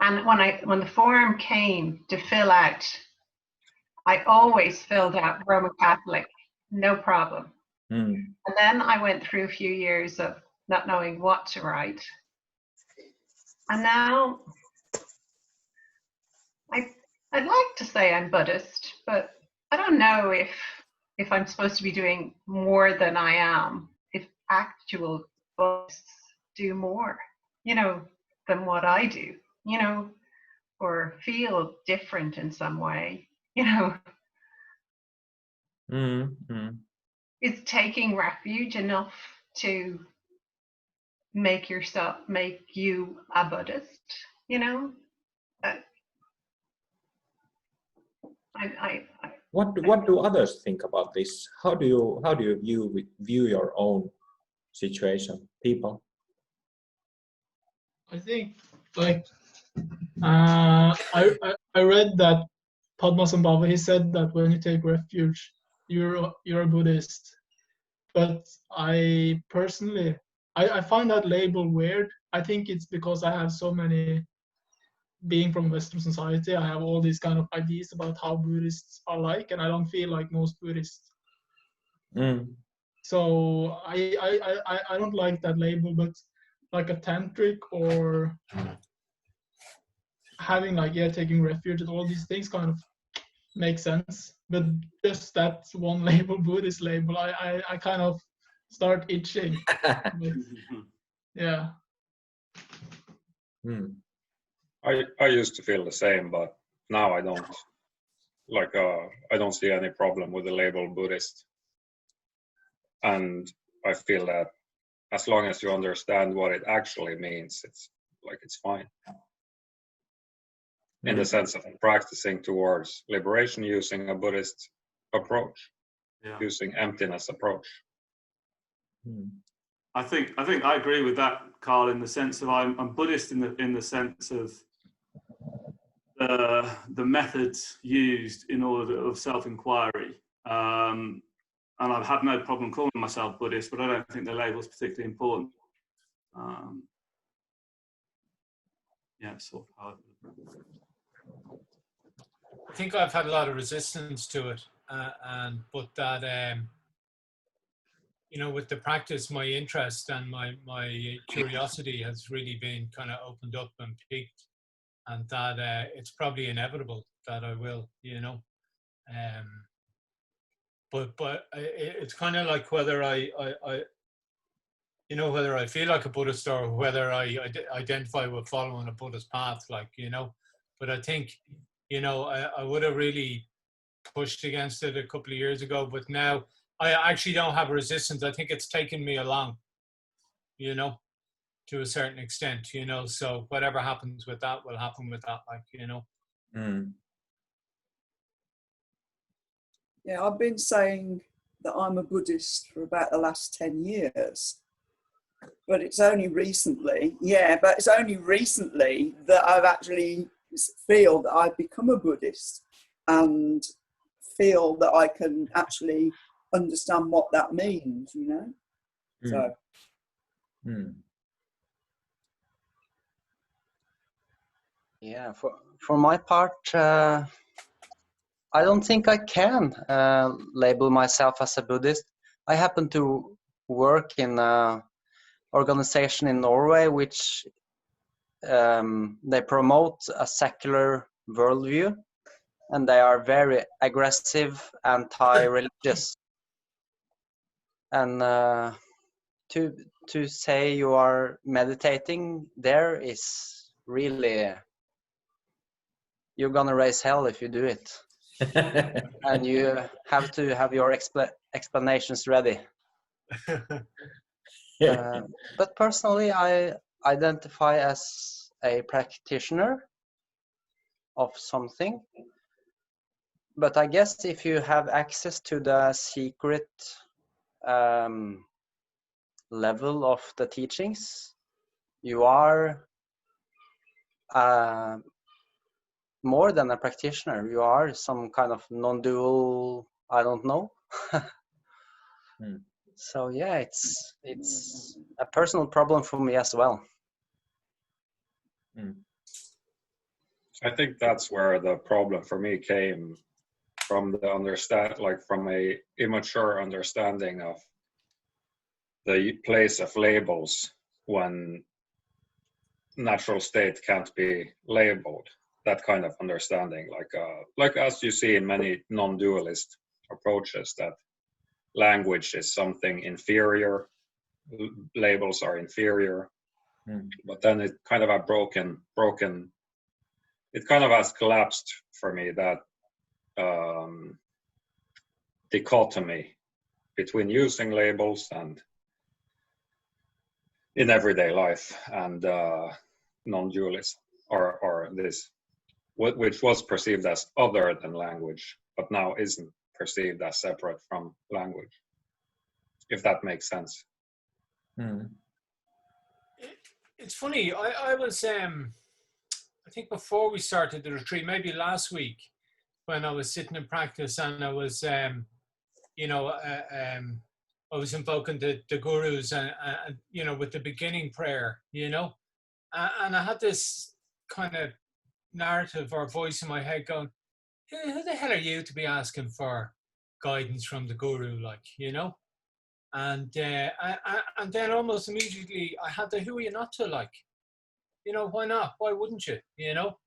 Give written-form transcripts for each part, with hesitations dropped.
And when the form came to fill out, I always filled out Roman Catholic, no problem. And then I went through a few years of not knowing what to write. And now I'd like to say I'm Buddhist, but I don't know if I'm supposed to be doing more than I am, if actual Buddhists do more, than what I do, or feel different in some way, Is taking refuge enough to make you a Buddhist, What do others think about this? How do you view your own situation, people? I think I read that Padmasambhava, he said that when you take refuge, you're a Buddhist. But I personally, I find that label weird. I think it's because I have so many, being from Western society, I have all these kind of ideas about how Buddhists are like, and I don't feel like most Buddhists. So I don't like that label, but like a tantric or having taking refuge and all these things kind of make sense. But just that one label, Buddhist label, I kind of start itching. But, yeah. I used to feel the same, but now I don't. I don't see any problem with the label Buddhist. And I feel that as long as you understand what it actually means, it's fine. In the sense of practicing towards liberation using a Buddhist approach, using emptiness approach. I think I agree with that, Carl, in the sense of I'm Buddhist in the sense of the methods used in order of self-inquiry. And I've had no problem calling myself Buddhist, but I don't think the label is particularly important. So I think I've had a lot of resistance to it, but that with the practice, my interest and my curiosity has really been kind of opened up and piqued, and that it's probably inevitable that I will, But it's kind of like whether whether I feel like a Buddhist or whether I identify with following a Buddhist path, But I think, I would have really pushed against it a couple of years ago, but now I actually don't have resistance. I think it's taken me along, to a certain extent, so whatever happens with that will happen with that, Yeah, I've been saying that I'm a Buddhist for about the last 10 years. But it's only recently, that I've actually feel that I've become a Buddhist and feel that I can actually understand what that means, So. Yeah, for my part, I don't think I can label myself as a Buddhist. I happen to work in an organization in Norway which they promote a secular worldview, and they are very aggressive, anti-religious. And to say you are meditating there is really, you're gonna raise hell if you do it. And you have to have your explanations ready. But personally, I identify as a practitioner of something. But I guess if you have access to the secret level of the teachings, you are more than a practitioner. You are some kind of non-dual, I don't know. So yeah, it's a personal problem for me as well. I think that's where the problem for me came from, from a immature understanding of the place of labels when natural state can't be labeled. That kind of understanding, like as you see in many non-dualist approaches, that language is something inferior, labels are inferior, but then it kind of it kind of has collapsed for me, that dichotomy between using labels and in everyday life and non-dualist, or this, which was perceived as other than language, but now isn't perceived as separate from language, if that makes sense. It's funny, I was, I think before we started the retreat, maybe last week, when I was sitting in practice and I was, you know, I was invoking the gurus and, you know, with the beginning prayer, you know, and I had this kind of narrative or voice in my head going, who the hell are you to be asking for guidance from the guru, like, you know? And then almost immediately I had the, who are you not to, like? You know, why not? Why wouldn't you? You know?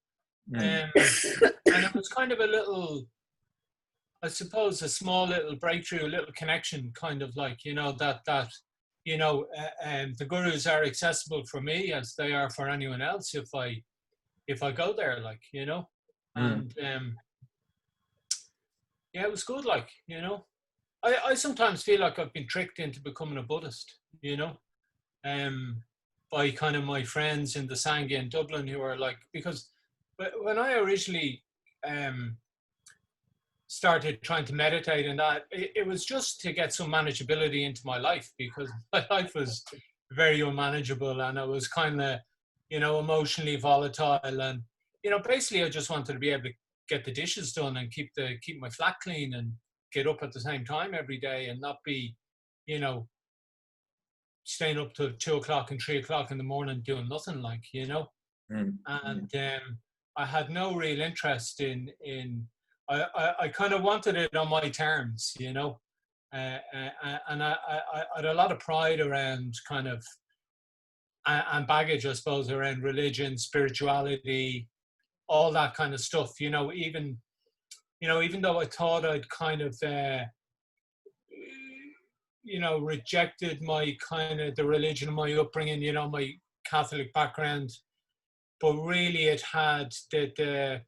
And it was kind of a little, I suppose, a small little breakthrough, a little connection, kind of like, you know, that you know, the gurus are accessible for me as they are for anyone else if I go there, like, you know. And yeah, it was good, like, you know. I sometimes feel like I've been tricked into becoming a Buddhist, you know, by kind of my friends in the Sangha in Dublin who are like, because when I originally started trying to meditate and that, it was just to get some manageability into my life, because my life was very unmanageable and I was kind of, you know, emotionally volatile, and, you know, basically I just wanted to be able to get the dishes done and keep my flat clean and get up at the same time every day and not be, you know, staying up till 2 o'clock and 3 o'clock in the morning doing nothing, like, you know. And I had no real interest in I kind of wanted it on my terms, you know, and I had a lot of pride around kind of, and baggage, I suppose, around religion, spirituality, all that kind of stuff, you know, even though I thought I'd kind of, you know, rejected my kind of the religion of my upbringing, you know, my Catholic background, but really it had the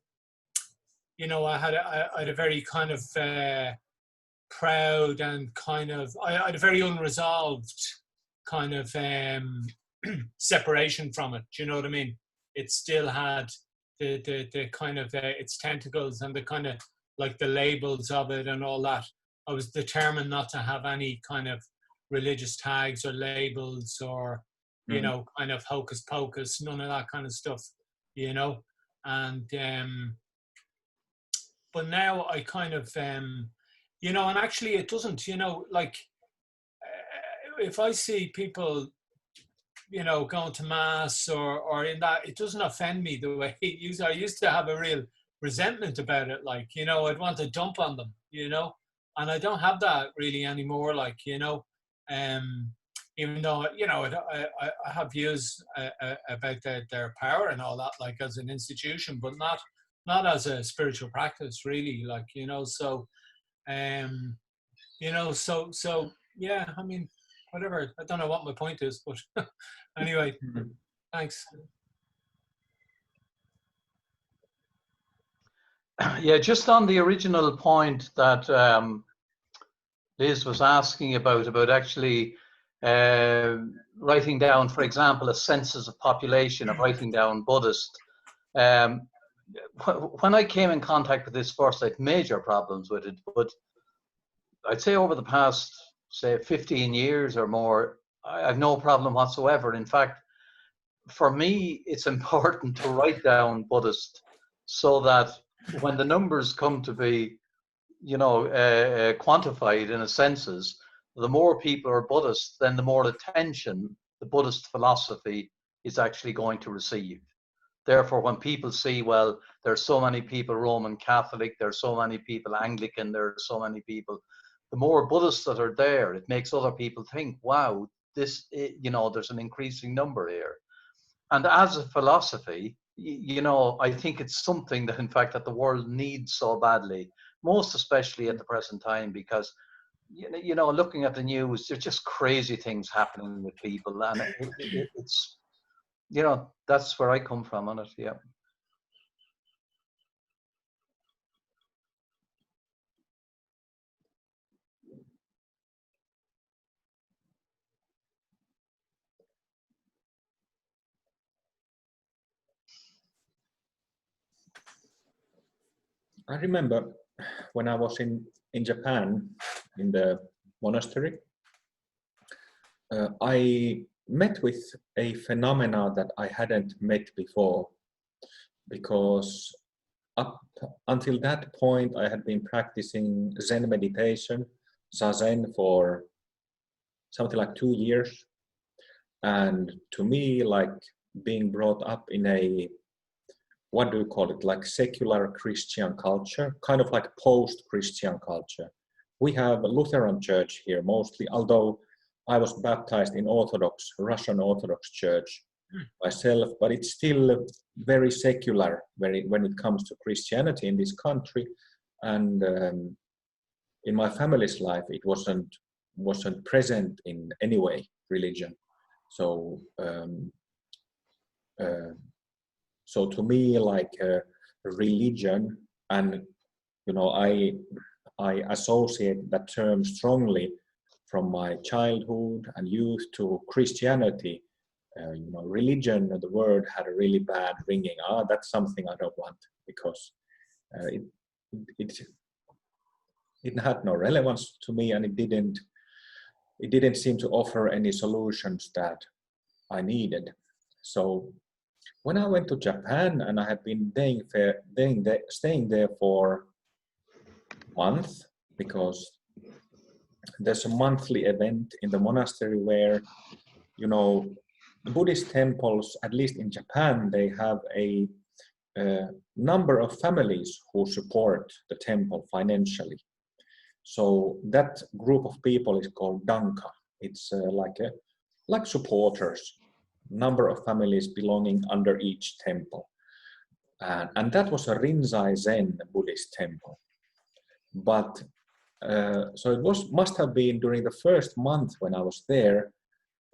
you know, I had a very kind of proud and kind of, I had a very unresolved kind of separation from it. Do you know what I mean? It still had the kind of its tentacles and the kind of like the labels of it and all that. I was determined not to have any kind of religious tags or labels or, you know, kind of hocus pocus, none of that kind of stuff, you know. And but now I kind of, you know, and actually it doesn't, you know, like if I see people, you know, going to mass or in that, it doesn't offend me the way it used. I used to have a real resentment about it, like, you know, I'd want to dump on them, you know, and I don't have that really anymore, like, you know, even though, you know, I have views about their power and all that, like as an institution, but not as a spiritual practice, really, like, you know. So, you know, so yeah, I mean, whatever. I don't know what my point is, but anyway, thanks. Yeah, just on the original point that Liz was asking about actually writing down, for example, a census of population, of writing down Buddhist. When I came in contact with this first, I had major problems with it, but I'd say over the past, say, 15 years or more, I have no problem whatsoever. In fact, for me, it's important to write down Buddhist so that when the numbers come to be, you know, quantified in a census, the more people are Buddhist, then the more attention the Buddhist philosophy is actually going to receive. Therefore, when people see, well, there's so many people Roman Catholic, there's so many people Anglican, there's so many people, the more Buddhists that are there, it makes other people think, wow, this, you know, there's an increasing number here. And as a philosophy, you know, I think it's something that, in fact, that the world needs so badly, most especially at the present time, because, you know, looking at the news, there's just crazy things happening with people, and it's, you know, that's where I come from on it. Yeah. I remember when I was in Japan, in the monastery, I met with a phenomena that I hadn't met before, because up until that point I had been practicing Zen meditation, Zazen, for something like 2 years. And to me, like being brought up in a, what do you call it, like secular Christian culture, kind of like post-Christian culture. We have a Lutheran church here mostly, although I was baptized in Orthodox, Russian Orthodox Church myself, but it's still very secular when it comes to Christianity in this country. And in my family's life, it wasn't present in any way, religion. So so to me, like religion, and you know, I associate that term strongly from my childhood and youth to Christianity. You know, religion, the word had a really bad ringing. That's something I don't want, because it had no relevance to me, and it didn't seem to offer any solutions that I needed. So when I went to Japan, and I had been staying there for a month, because there's a monthly event in the monastery where, you know, the Buddhist temples, at least in Japan, they have a number of families who support the temple financially. So that group of people is called Danka. It's like supporters, number of families belonging under each temple. And that was a Rinzai Zen Buddhist temple. But so it must have been during the first month when I was there,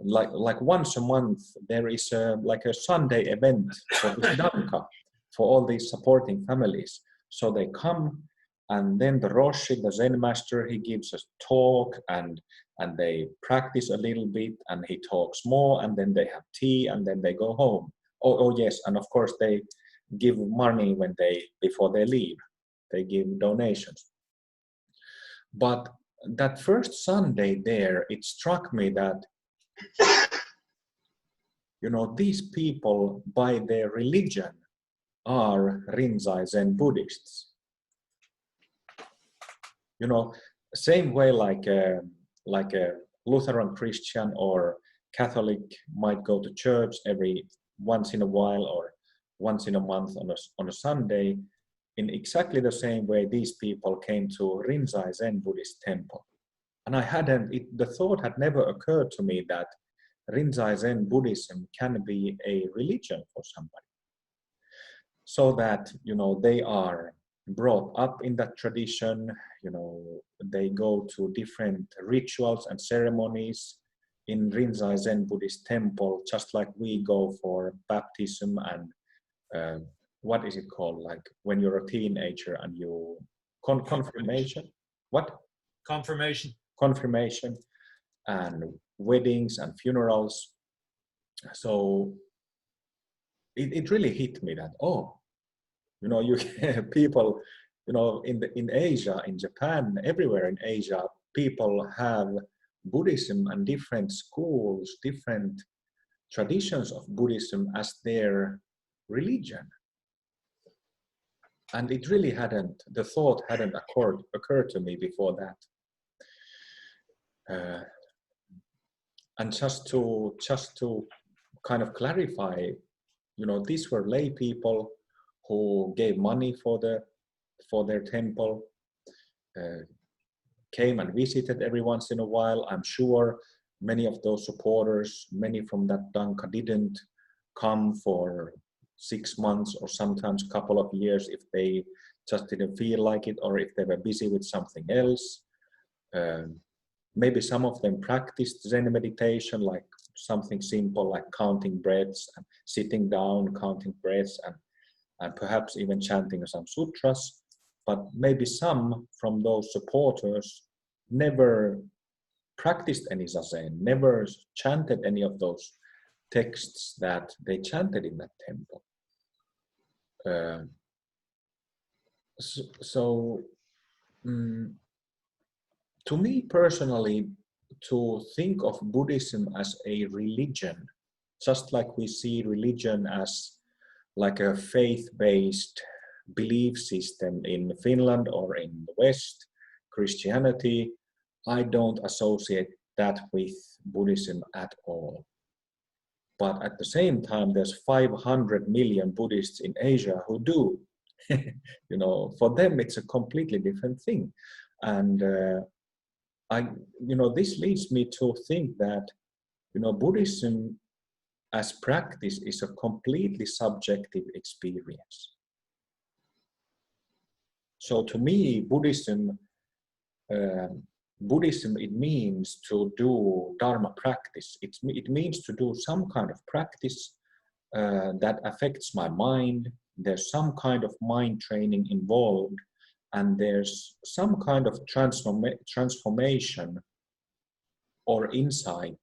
like once a month, there is like a Sunday event for this Danka, for all these supporting families. So they come, and then the Roshi, the Zen master, he gives a talk, and they practice a little bit, and he talks more, and then they have tea, and then they go home. Oh yes, and of course they give money before they leave. They give donations. But that first Sunday there, it struck me that, you know, these people by their religion are Rinzai Zen Buddhists. You know, same way like a Lutheran Christian or Catholic might go to church every once in a while or once in a month on a Sunday. In exactly the same way, these people came to Rinzai Zen Buddhist temple. And the thought had never occurred to me that Rinzai Zen Buddhism can be a religion for somebody. So that, you know, they are brought up in that tradition, you know, they go to different rituals and ceremonies in Rinzai Zen Buddhist temple, just like we go for baptism and what is it called? Like when you're a teenager and you confirmation. What? Confirmation. Confirmation and weddings and funerals. So it really hit me that, oh, you know, you people, you know, in Asia, in Japan, everywhere in Asia, people have Buddhism and different schools, different traditions of Buddhism as their religion. And it really the thought hadn't occurred to me before that. And just to kind of clarify, these were lay people who gave money for their temple, came and visited every once in a while. I'm sure many of those supporters, many from that Danka, didn't come for 6 months or sometimes a couple of years if they just didn't feel like it, or if they were busy with something else. Maybe some of them practiced Zen meditation, like something simple like counting breaths and sitting down, counting breaths, and perhaps even chanting some sutras. But maybe some from those supporters never practiced any zazen, never chanted any of those texts that they chanted in that temple. To me personally, to think of Buddhism as a religion, just like we see religion as like a faith-based belief system in Finland or in the West, Christianity, I don't associate that with Buddhism at all. But at the same time, there's 500 million Buddhists in Asia who do. For them, it's a completely different thing. And this leads me to think that, Buddhism as practice is a completely subjective experience. So to me, Buddhism, it means to do Dharma practice. It means to do some kind of practice that affects my mind. There's some kind of mind training involved, and there's some kind of transformation or insight,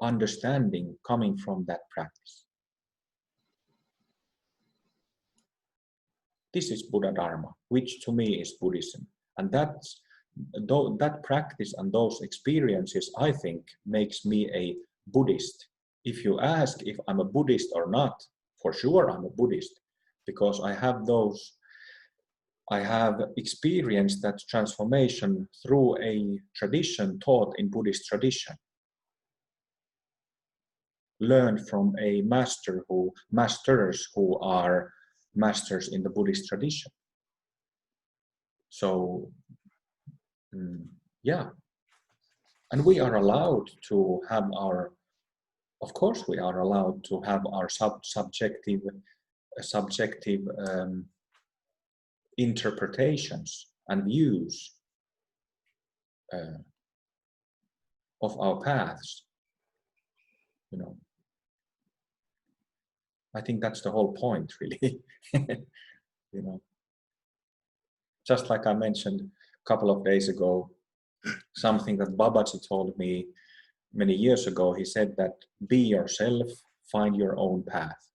understanding coming from that practice. This is Buddha Dharma, which to me is Buddhism. And that practice and those experiences, I think, makes me a Buddhist. If you ask if I'm a Buddhist or not, for sure I'm a Buddhist, because I have experienced that transformation through a tradition taught in Buddhist tradition. Learned from a masters who are masters in the Buddhist tradition. So, yeah. And we are allowed to have of course we are allowed to have our subjective interpretations and views of our paths. I think that's the whole point, really. Just like I mentioned a couple of days ago, something that Babaji told me many years ago. He said that be yourself, find your own path.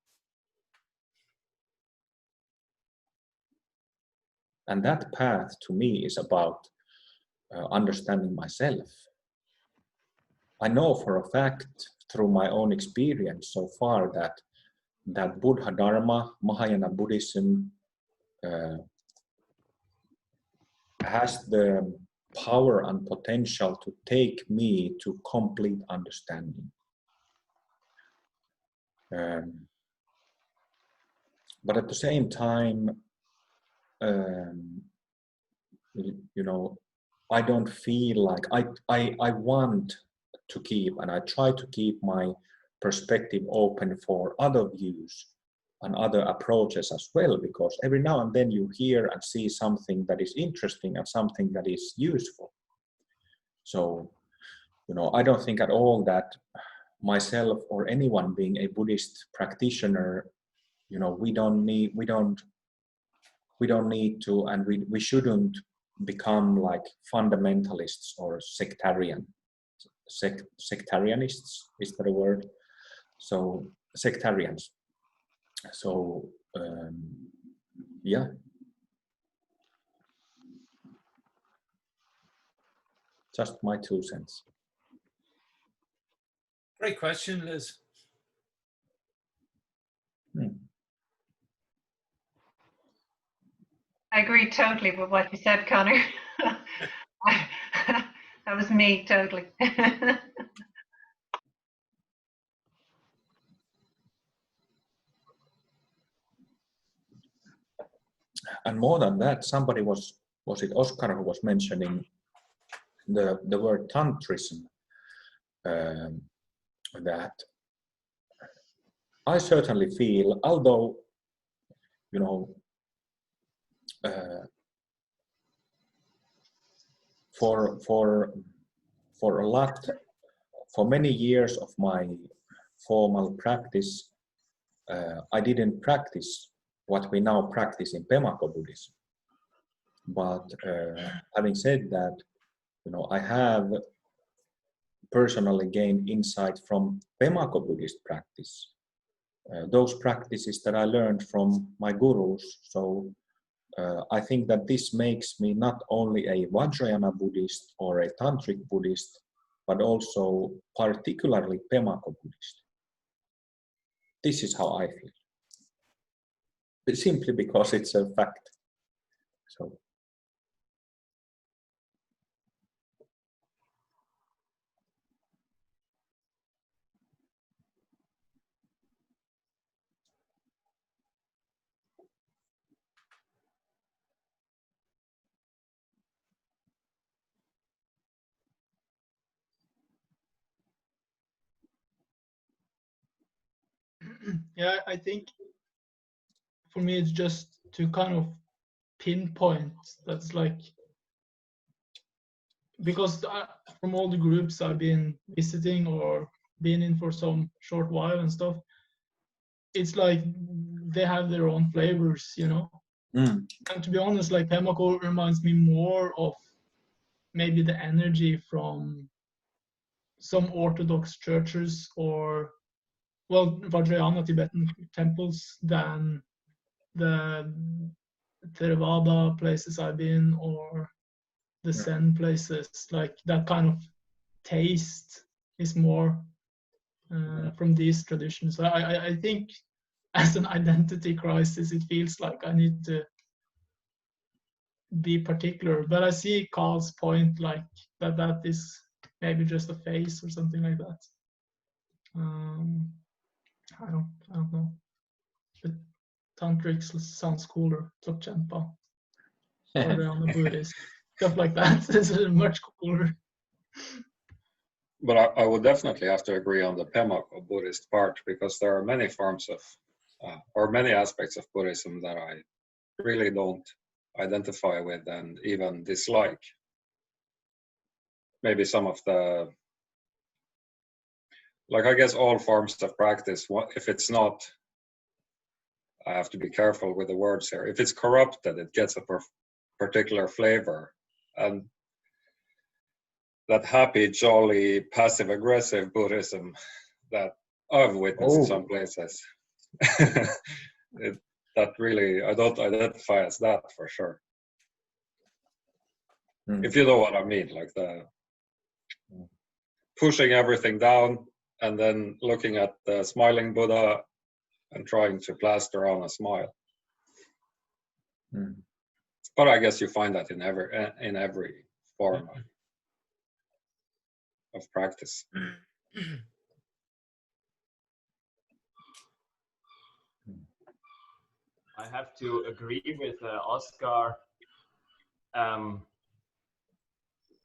And that path to me is about understanding myself. I know for a fact through my own experience so far that Buddha Dharma, Mahayana Buddhism has the power and potential to take me to complete understanding. But at the same time, I don't feel like I want to keep, and I try to keep my perspective open for other views and other approaches as well, because every now and then you hear and see something that is interesting and something that is useful. So, I don't think at all that myself or anyone being a Buddhist practitioner, we don't need to, and we shouldn't become like fundamentalists or sectarianists, is that a word? So sectarians. So yeah. Just my 2 cents. Great question, Liz. I agree totally with what you said, Connor. That was me, totally. more than that, somebody was it Oscar who was mentioning the word tantrism, that I certainly feel, although, you know, for many years of my formal practice, I didn't practice what we now practice in Tamako Buddhism. But having said that, you know, I have personally gained insight from Tamako Buddhist practice, those practices that I learned from my gurus. So I think that this makes me not only a Vajrayana Buddhist or a Tantric Buddhist, but also particularly Tamako Buddhist. This is how I feel. Simply because it's a fact. So. Yeah, I think for me it's just to kind of pinpoint that's like, because from all the groups I've been visiting or been in for some short while and stuff, it's like they have their own flavors, you know. And to be honest, like Tamako reminds me more of maybe the energy from some Orthodox churches or, well, Vajrayana Tibetan temples than the Theravada places I've been or the Zen places. Like that kind of taste is more from these traditions. I think as an identity crisis, it feels like I need to be particular. But I see Carl's point, like that is maybe just a phase or something like that. I don't know. But Tantric sounds cooler. Tsokchenpa, Vajrayana Buddhist, stuff like that is much cooler. But I would definitely have to agree on the Tamako Buddhist part, because there are many forms of, or many aspects of Buddhism that I really don't identify with and even dislike. Maybe some of the, like I guess all forms of practice, if it's not, I have to be careful with the words here, if it's corrupted, it gets a particular flavor. And that happy, jolly, passive-aggressive Buddhism that I've witnessed in some places, that really, I don't identify as that for sure. If you know what I mean, like the pushing everything down and then looking at the smiling Buddha and trying to plaster on a smile. But I guess you find that in every form of practice. I have to agree with Oscar,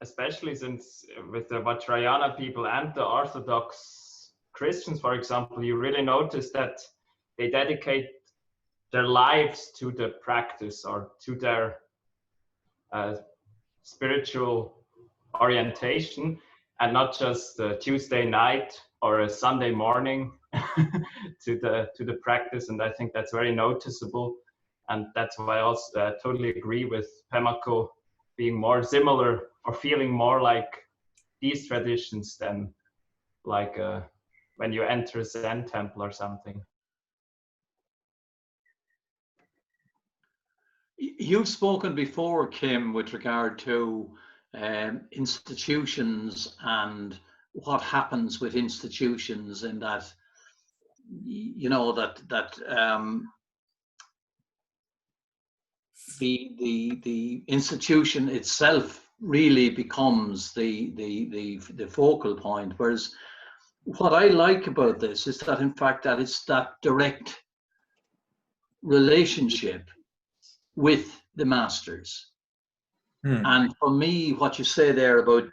especially since with the Vajrayana people and the Orthodox Christians, for example, you really notice that they dedicate their lives to the practice or to their spiritual orientation, and not just a Tuesday night or a Sunday morning to the practice. And I think that's very noticeable, and that's why I also totally agree with Tamako being more similar or feeling more like these traditions than like when you enter a Zen temple or something. You've spoken before, Kim, with regard to institutions and what happens with institutions, in that, you know, that the institution itself really becomes the focal point. Whereas what I like about this is that, in fact, that it's that direct relationship with the masters. And for me, what you say there about,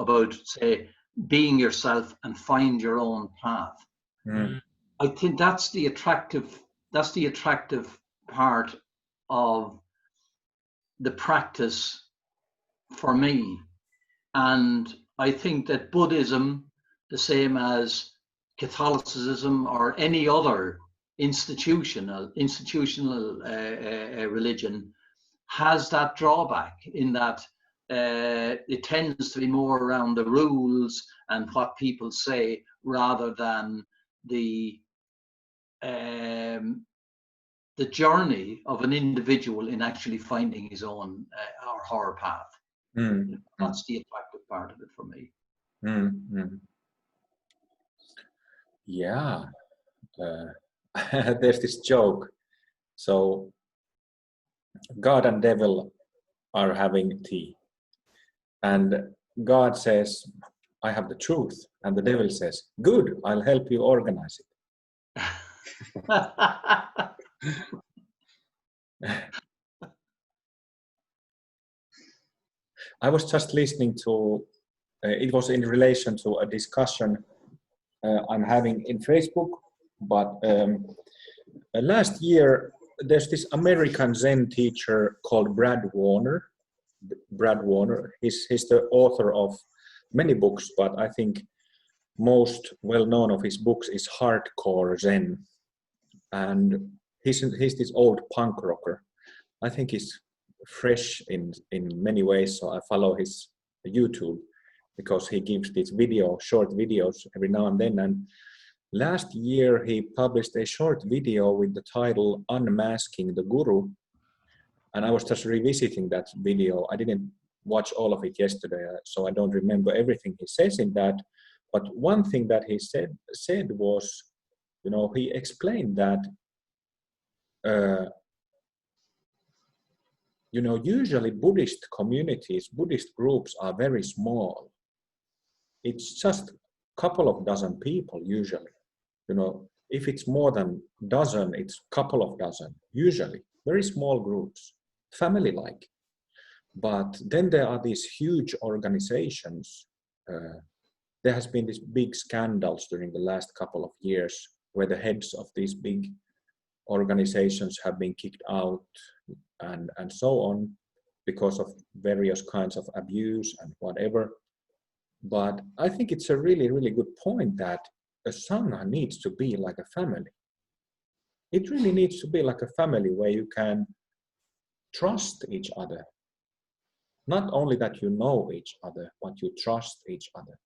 about say being yourself and find your own path, I think that's the attractive part of the practice for me. And I think that Buddhism, the same as Catholicism or any other institutional religion, has that drawback in that it tends to be more around the rules and what people say rather than the journey of an individual in actually finding his own or her path. That's the attractive part of it for me. Yeah, there's this joke. So God and devil are having tea, and God says, I have the truth, and the devil says, good, I'll help you organize it. I was just listening to, it was in relation to a discussion I'm having in Facebook, but last year there's this American Zen teacher called Brad Warner. He's the author of many books, but I think most well known of his books is Hardcore Zen. And he's this old punk rocker. I think he's fresh in many ways, so I follow his YouTube because he gives these short videos every now and then. And last year he published a short video with the title Unmasking the Guru, and I was just revisiting that video. I didn't watch all of it yesterday, so I don't remember everything he says in that, but one thing that he said was, he explained that usually Buddhist communities, Buddhist groups are very small. It's just a couple of dozen people usually. If it's more than a dozen, it's a couple of dozen, usually. Very small groups, family-like. But then there are these huge organizations. There has been these big scandals during the last couple of years where the heads of these big organizations have been kicked out and so on because of various kinds of abuse and whatever. But I think it's a really, really good point that a Sangha needs to be like a family. It really needs to be like a family where you can trust each other. Not only that you know each other, but you trust each other.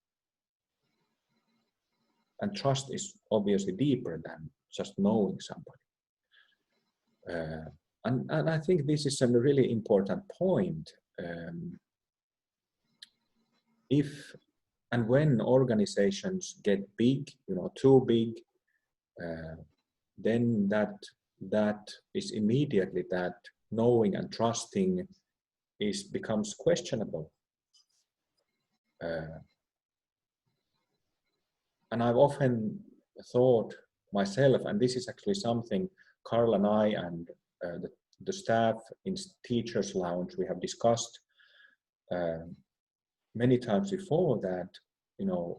And trust is obviously deeper than just knowing somebody. And I think this is a really important point. If and when organizations get big, too big, then that is immediately that knowing and trusting becomes questionable. And I've often thought myself, and this is actually something Carl and I and the staff in Teachers Lounge, we have discussed many times before, that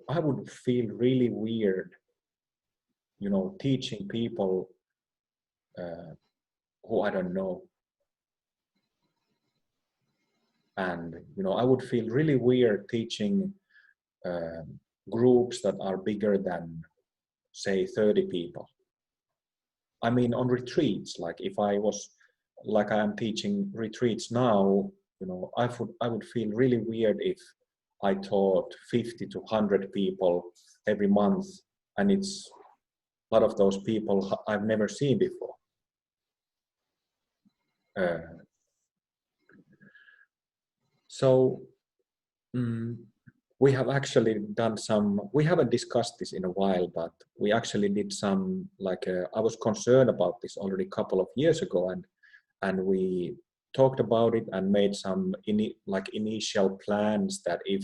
I would feel really weird teaching people who I don't know. And I would feel really weird teaching groups that are bigger than, say, 30 people. I mean, on retreats, like if I was, like I am teaching retreats now, I would feel really weird if I taught 50 to 100 people every month, and it's a lot of those people I've never seen before. So we have actually done we haven't discussed this in a while, but we actually did some, I was concerned about this already a couple of years ago, and we talked about it and made some initial plans that if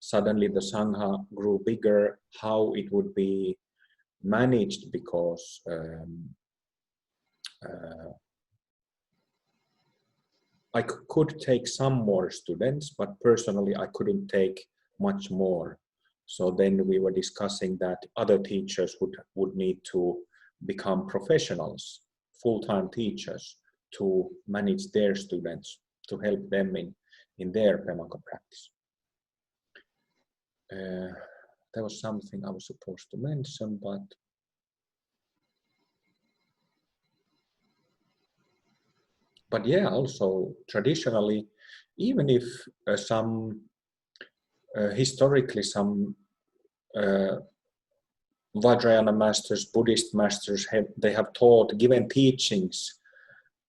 suddenly the Sangha grew bigger, how it would be managed, because I could take some more students, but personally I couldn't take much more. So then we were discussing that other teachers would need to become professionals, full-time teachers, to manage their students, to help them in their Tamako practice. There was something I was supposed to mention, but yeah, also traditionally, even if historically some Vajrayana masters, Buddhist masters, they have given teachings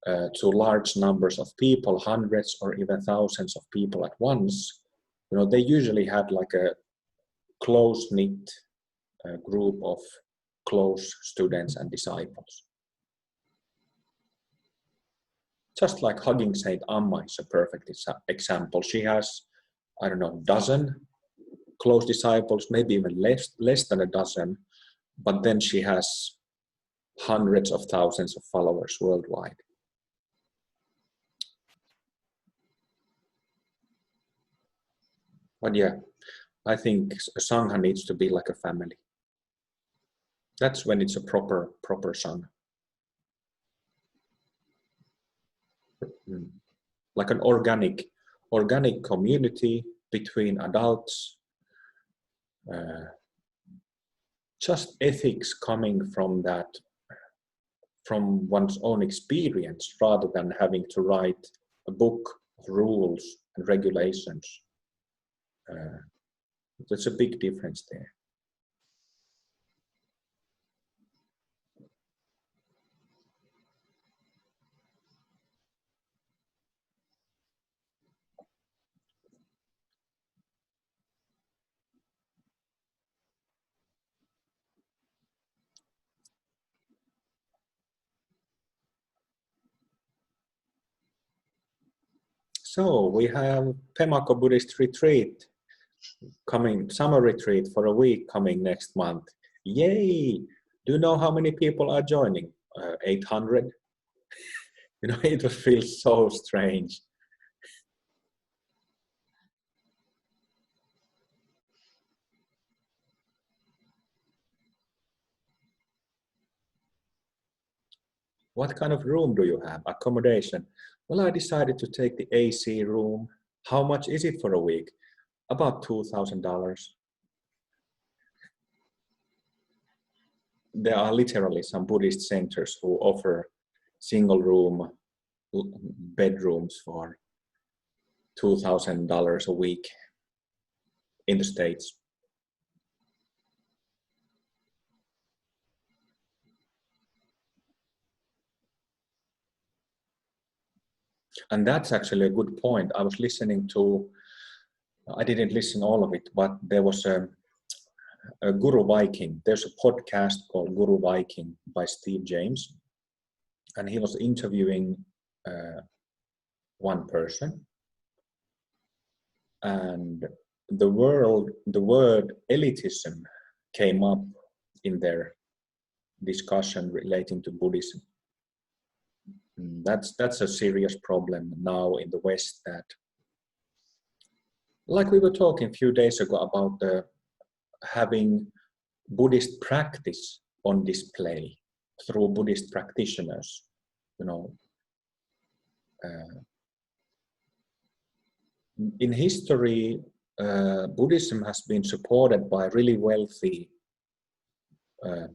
to large numbers of people, hundreds or even thousands of people at once. You know, they usually had like a close-knit group of close students and disciples. Just like hugging Saint Amma is a perfect example. She has, I don't know, dozen close disciples, maybe even less than a dozen, but then she has hundreds of thousands of followers worldwide. But yeah, I think a Sangha needs to be like a family. That's when it's a proper Sangha. Like an organic community between adults, just ethics coming from one's own experience, rather than having to write a book of rules and regulations. There's a big difference there. So we have Tamako Buddhist retreat coming, summer retreat for a week coming next month. Yay! Do you know how many people are joining? 800? You know, it feels so strange. What kind of room do you have? Accommodation? Well, I decided to take the AC room. How much is it for a week? About $2,000. There are literally some Buddhist centers who offer single room bedrooms for $2,000 a week in the States. And that's actually a good point. I was listening to, I didn't listen all of it, but there was a Guru Viking. There's a podcast called Guru Viking by Steve James. And he was interviewing one person. And the word elitism came up in their discussion relating to Buddhism. That's a serious problem now in the West, that, like we were talking a few days ago about having Buddhist practice on display through Buddhist practitioners. You know, in history, Buddhism has been supported by really wealthy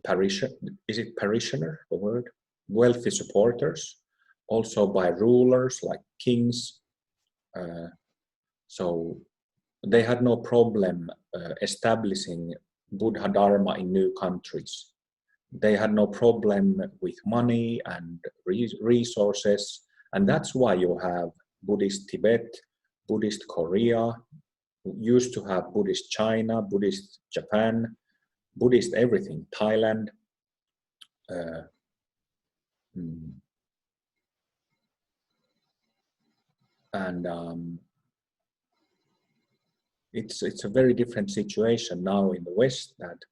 parishioner, the word? Wealthy supporters, also by rulers like kings. So they had no problem establishing Buddha Dharma in new countries. They had no problem with money and resources. And that's why you have Buddhist Tibet, Buddhist Korea, used to have Buddhist China, Buddhist Japan, Buddhist everything, Thailand. And it's a very different situation now in the West. That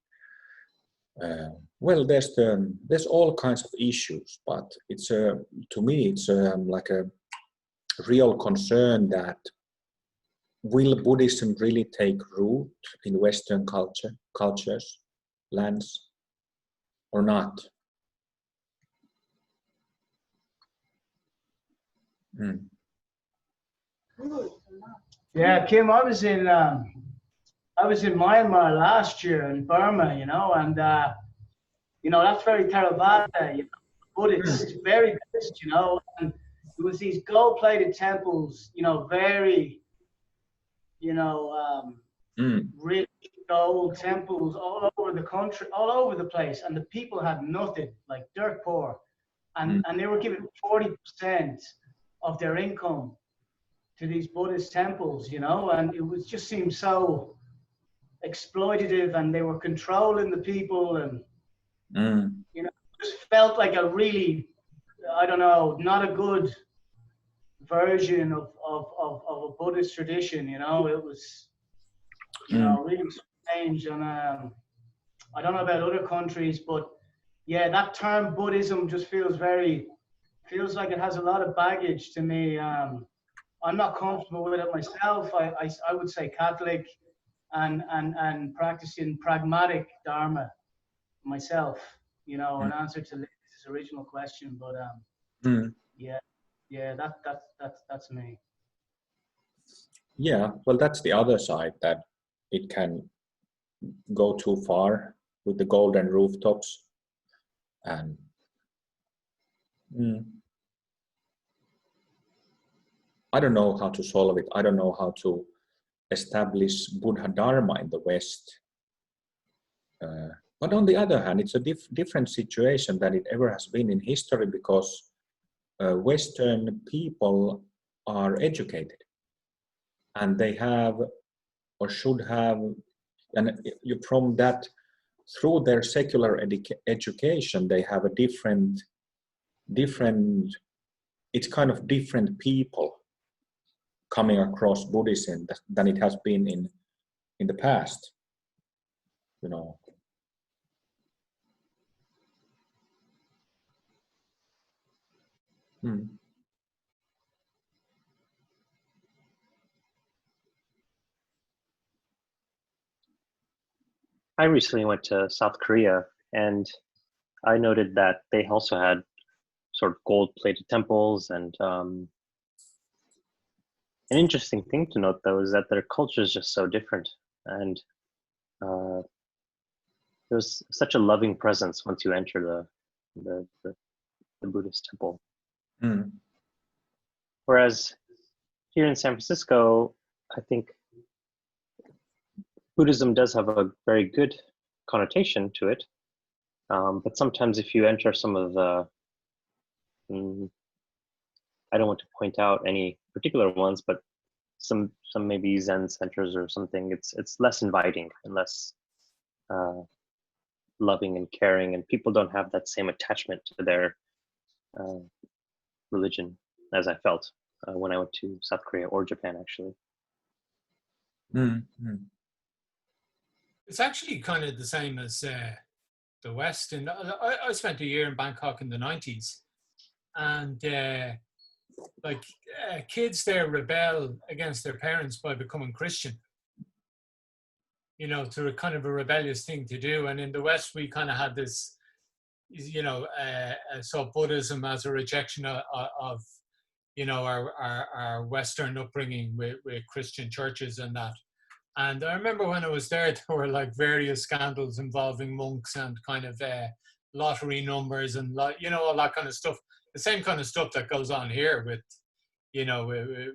well, there's all kinds of issues, but it's to me it's like a real concern that will Buddhism really take root in Western cultures, lands, or not? Yeah, Kim, I was in Myanmar last year in Burma, and that's very Theravada, Buddhist, very Buddhist, and there was these gold-plated temples, very, rich gold temples all over the country, all over the place, and the people had nothing, like dirt poor, and they were giving 40% of their income to these Buddhist temples, and it was just seemed so exploitative, and they were controlling the people, and just felt like a really, I don't know, not a good version of a Buddhist tradition. It was really strange, and I don't know about other countries, but yeah, that term Buddhism just feels like it has a lot of baggage to me. I'm not comfortable with it myself. I would say Catholic and practicing pragmatic Dharma myself, in answer to Liz's original question. But that's me. Yeah, well, that's the other side, that it can go too far with the golden rooftops, and I don't know how to solve it. I don't know how to establish Buddha Dharma in the West. But on the other hand, it's a different situation than it ever has been in history, because Western people are educated, and they have, or should have, and from that, through their secular education, they have a different, it's kind of different people coming across Buddhism than it has been in the past, I recently went to South Korea, and I noted that they also had sort of gold-plated temples, and an interesting thing to note, though, is that their culture is just so different, and there's such a loving presence once you enter the Buddhist temple. Whereas here in San Francisco, I think Buddhism does have a very good connotation to it, but sometimes if you enter some of the, I don't want to point out any particular ones, but some maybe Zen centers or something, it's less inviting and less loving and caring, and people don't have that same attachment to their religion as I felt when I went to South Korea or Japan, actually. It's actually kind of the same as the West. And I spent a year in Bangkok in the 90s, and kids there rebel against their parents by becoming Christian, to a kind of a rebellious thing to do. And in the West, we kind of had this, saw Buddhism as a rejection of our Western upbringing with Christian churches and that. And I remember when I was there were like various scandals involving monks and kind of lottery numbers and all that kind of stuff. The same kind of stuff that goes on here with,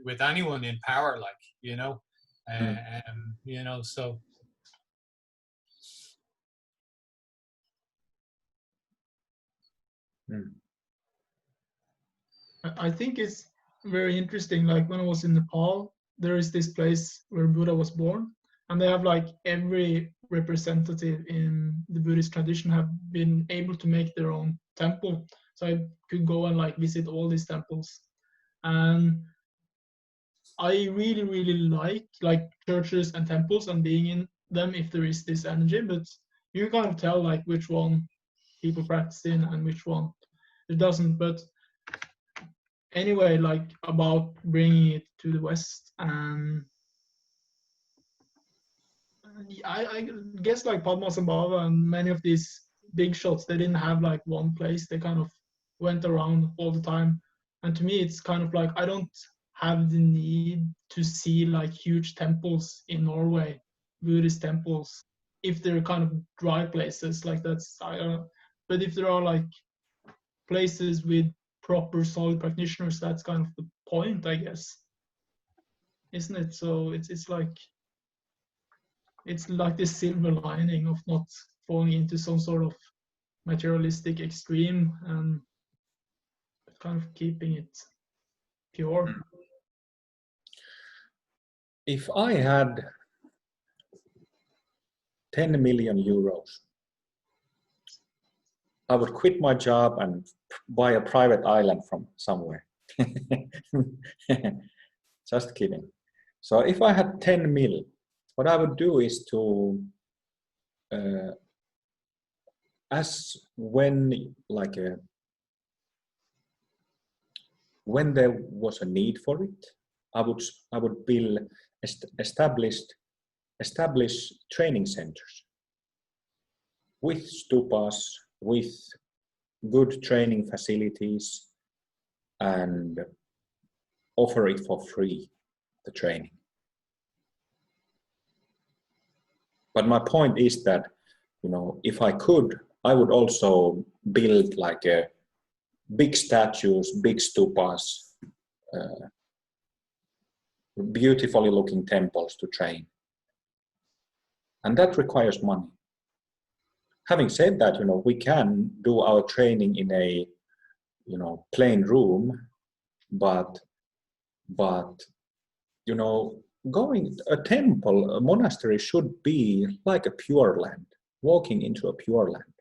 with anyone in power, so. I think it's very interesting. Like when I was in Nepal, there is this place where Buddha was born, and they have like every representative in the Buddhist tradition have been able to make their own temple. So I could go and like visit all these temples, and I really, really like churches and temples and being in them if there is this energy, but you can kind of tell like which one people practice in and which one it doesn't. But anyway, like about bringing it to the West, and I guess like Padmasambhava and many of these big shots, they didn't have like one place. They kind of went around all the time. And to me, it's kind of like I don't have the need to see like huge temples in Norway, Buddhist temples, if they're kind of dry places. Like that's I don't know. But if there are like places with proper solid practitioners, that's kind of the point, I guess, isn't it? So it's like this silver lining of not falling into some sort of materialistic extreme and kind of keeping it pure. If I had 10 million euros, I would quit my job and buy a private island from somewhere. Just kidding. So if I had 10 mil, what I would do is to, when there was a need for it, I would build establish training centers with stupas, with good training facilities, and offer it for free, the training. But my point is that, if I could, I would also build like big statues, big stupas, beautifully looking temples to train. And that requires money. Having said that, we can do our training in a, plain room, but going a temple, a monastery should be like a pure land, walking into a pure land.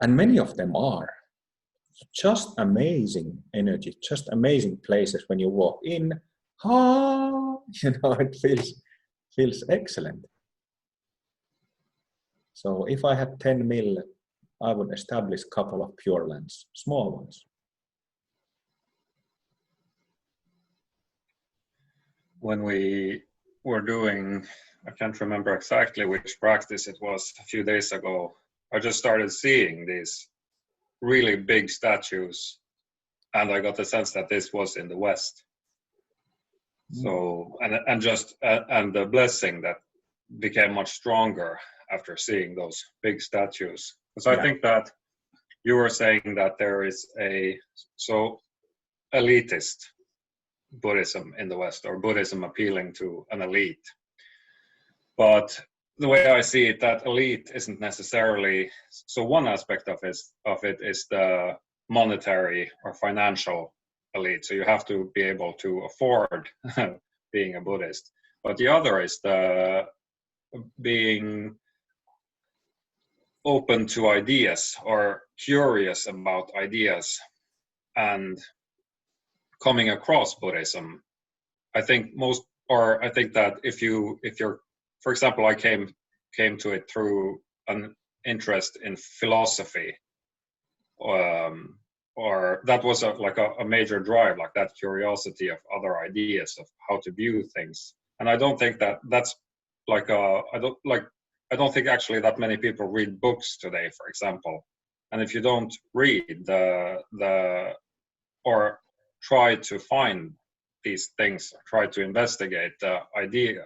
And many of them are. Just amazing energy, just amazing places when you walk in. It feels excellent. So if I had 10 mil, I would establish a couple of pure lands, small ones. When we were doing, I can't remember exactly which practice it was a few days ago, I just started seeing these really big statues, and I got the sense that this was in the West. So, and the blessing that became much stronger after seeing those big statues. Because I think that you were saying that there is a so elitist Buddhism in the West, or Buddhism appealing to an elite. But the way I see it, that elite isn't necessarily, so one aspect of it is the monetary or financial elite. So you have to be able to afford being a Buddhist. But the other is the being open to ideas or curious about ideas and coming across Buddhism. I think that if you're, for example, I came to it through an interest in philosophy, or that was a major drive, like that curiosity of other ideas of how to view things. And I don't think that's I don't think actually that many people read books today, for example. And if you don't read or try to find these things, try to investigate the idea,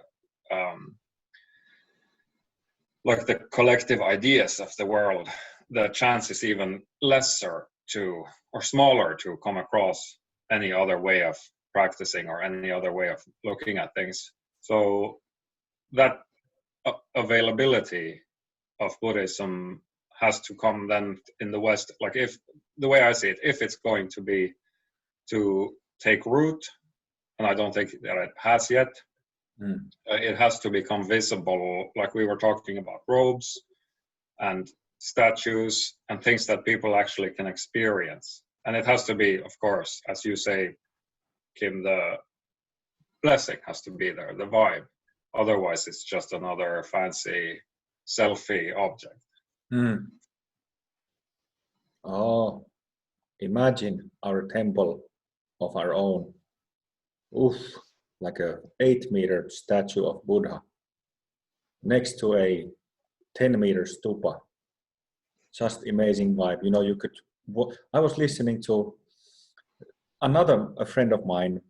like the collective ideas of the world, the chance is even lesser to, or smaller to, come across any other way of practicing or any other way of looking at things. So that availability of Buddhism has to come then in the West. Like, if the way I see it, if it's going to take root, and I don't think that it has yet, it has to become visible, like we were talking about robes and statues and things that people actually can experience. And it has to be, of course, as you say, Kim, the blessing has to be there, the vibe. Otherwise, it's just another fancy selfie object. Oh, imagine our temple of our own. Oof, like a 8-meter statue of Buddha next to a 10-meter stupa. Just amazing vibe. You know, you could. I was listening to a friend of mine.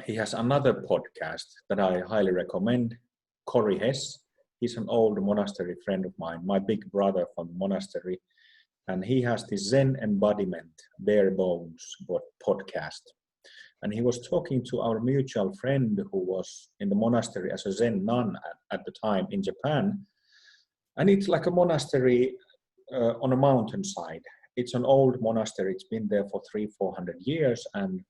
He has another podcast that I highly recommend. Corey Hess. He's an old monastery friend of mine, my big brother from the monastery, and he has the Zen Embodiment Bare Bones podcast. And he was talking to our mutual friend who was in the monastery as a Zen nun at the time in Japan. And it's like a monastery on a mountainside. It's an old monastery. It's been there for 300-400 years, and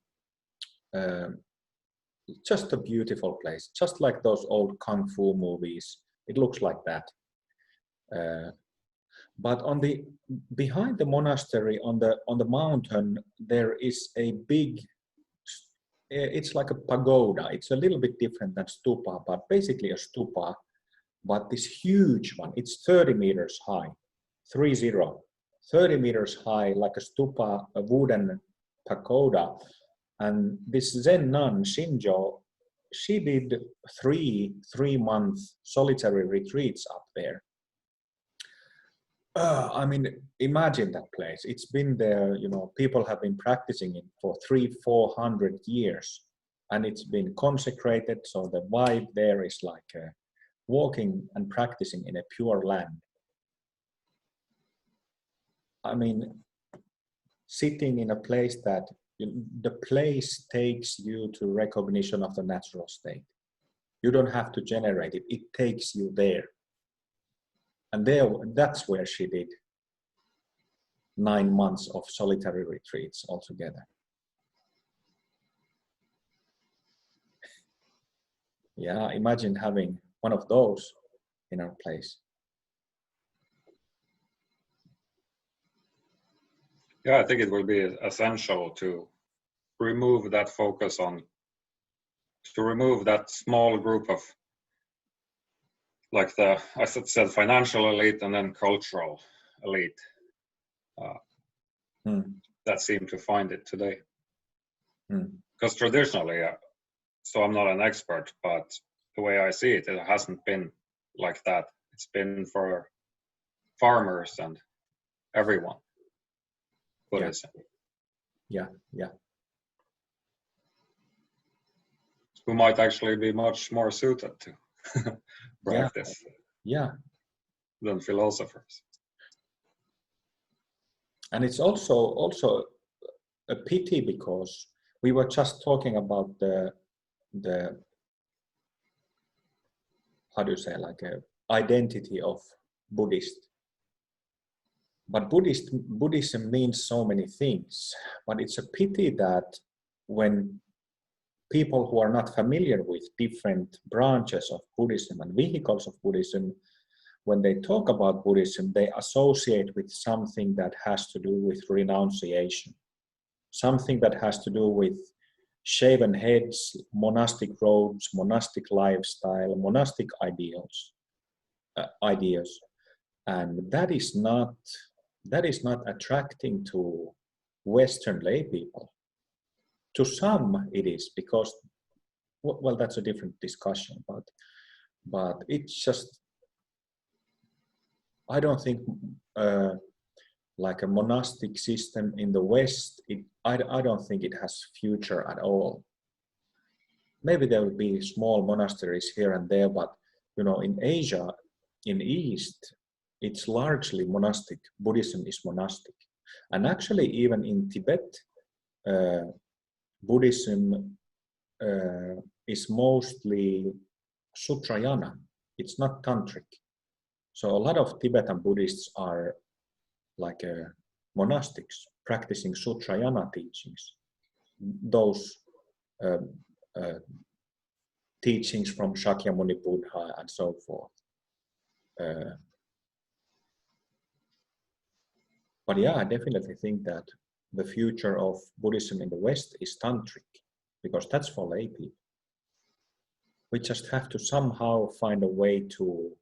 just a beautiful place, just like those old kung fu movies. It looks like that. But behind the monastery on the mountain, there is a big. It's like a pagoda. It's a little bit different than stupa, but basically a stupa. But this huge one, it's 30 meters high, 30 meters high, like a stupa, a wooden pagoda. And this Zen nun, Shinjo, she did three-month solitary retreats up there. I mean, imagine that place. It's been there, you know, people have been practicing it for 300-400 years, and it's been consecrated. So the vibe there is like walking and practicing in a pure land. I mean, sitting in a place that the place takes you to recognition of the natural state. You don't have to generate it. It takes you there. And that's where she did 9 months of solitary retreats altogether. Yeah, imagine having one of those in our place. Yeah, I think it will be essential to remove that focus to remove that small group of, like I said, financial elite and then cultural elite that seem to find it today. Because traditionally, so I'm not an expert, but the way I see it, it hasn't been like that. It's been for farmers and everyone. Buddhism. Yeah. Who might actually be much more suited to practice than philosophers. And it's also a pity, because we were just talking about the how do you say, like a identity of Buddhist. But Buddhism means so many things, but it's a pity that when people who are not familiar with different branches of Buddhism and vehicles of Buddhism, when they talk about Buddhism, they associate with something that has to do with renunciation, something that has to do with shaven heads, monastic robes, monastic lifestyle, monastic ideas, and that is not attracting to Western lay people. To some it is, because, well, that's a different discussion, but it's just, I don't think like a monastic system in the West, I don't think it has future at all. Maybe there will be small monasteries here and there, but you know, in Asia, in East, it's largely monastic. Buddhism is monastic. And actually, even in Tibet, Buddhism is mostly Sutrayana. It's not Tantric. So a lot of Tibetan Buddhists are like monastics, practicing Sutrayana teachings. Those teachings from Shakyamuni Buddha and so forth. But yeah, I definitely think that the future of Buddhism in the West is Tantric, because that's for lay people. We just have to somehow find a way to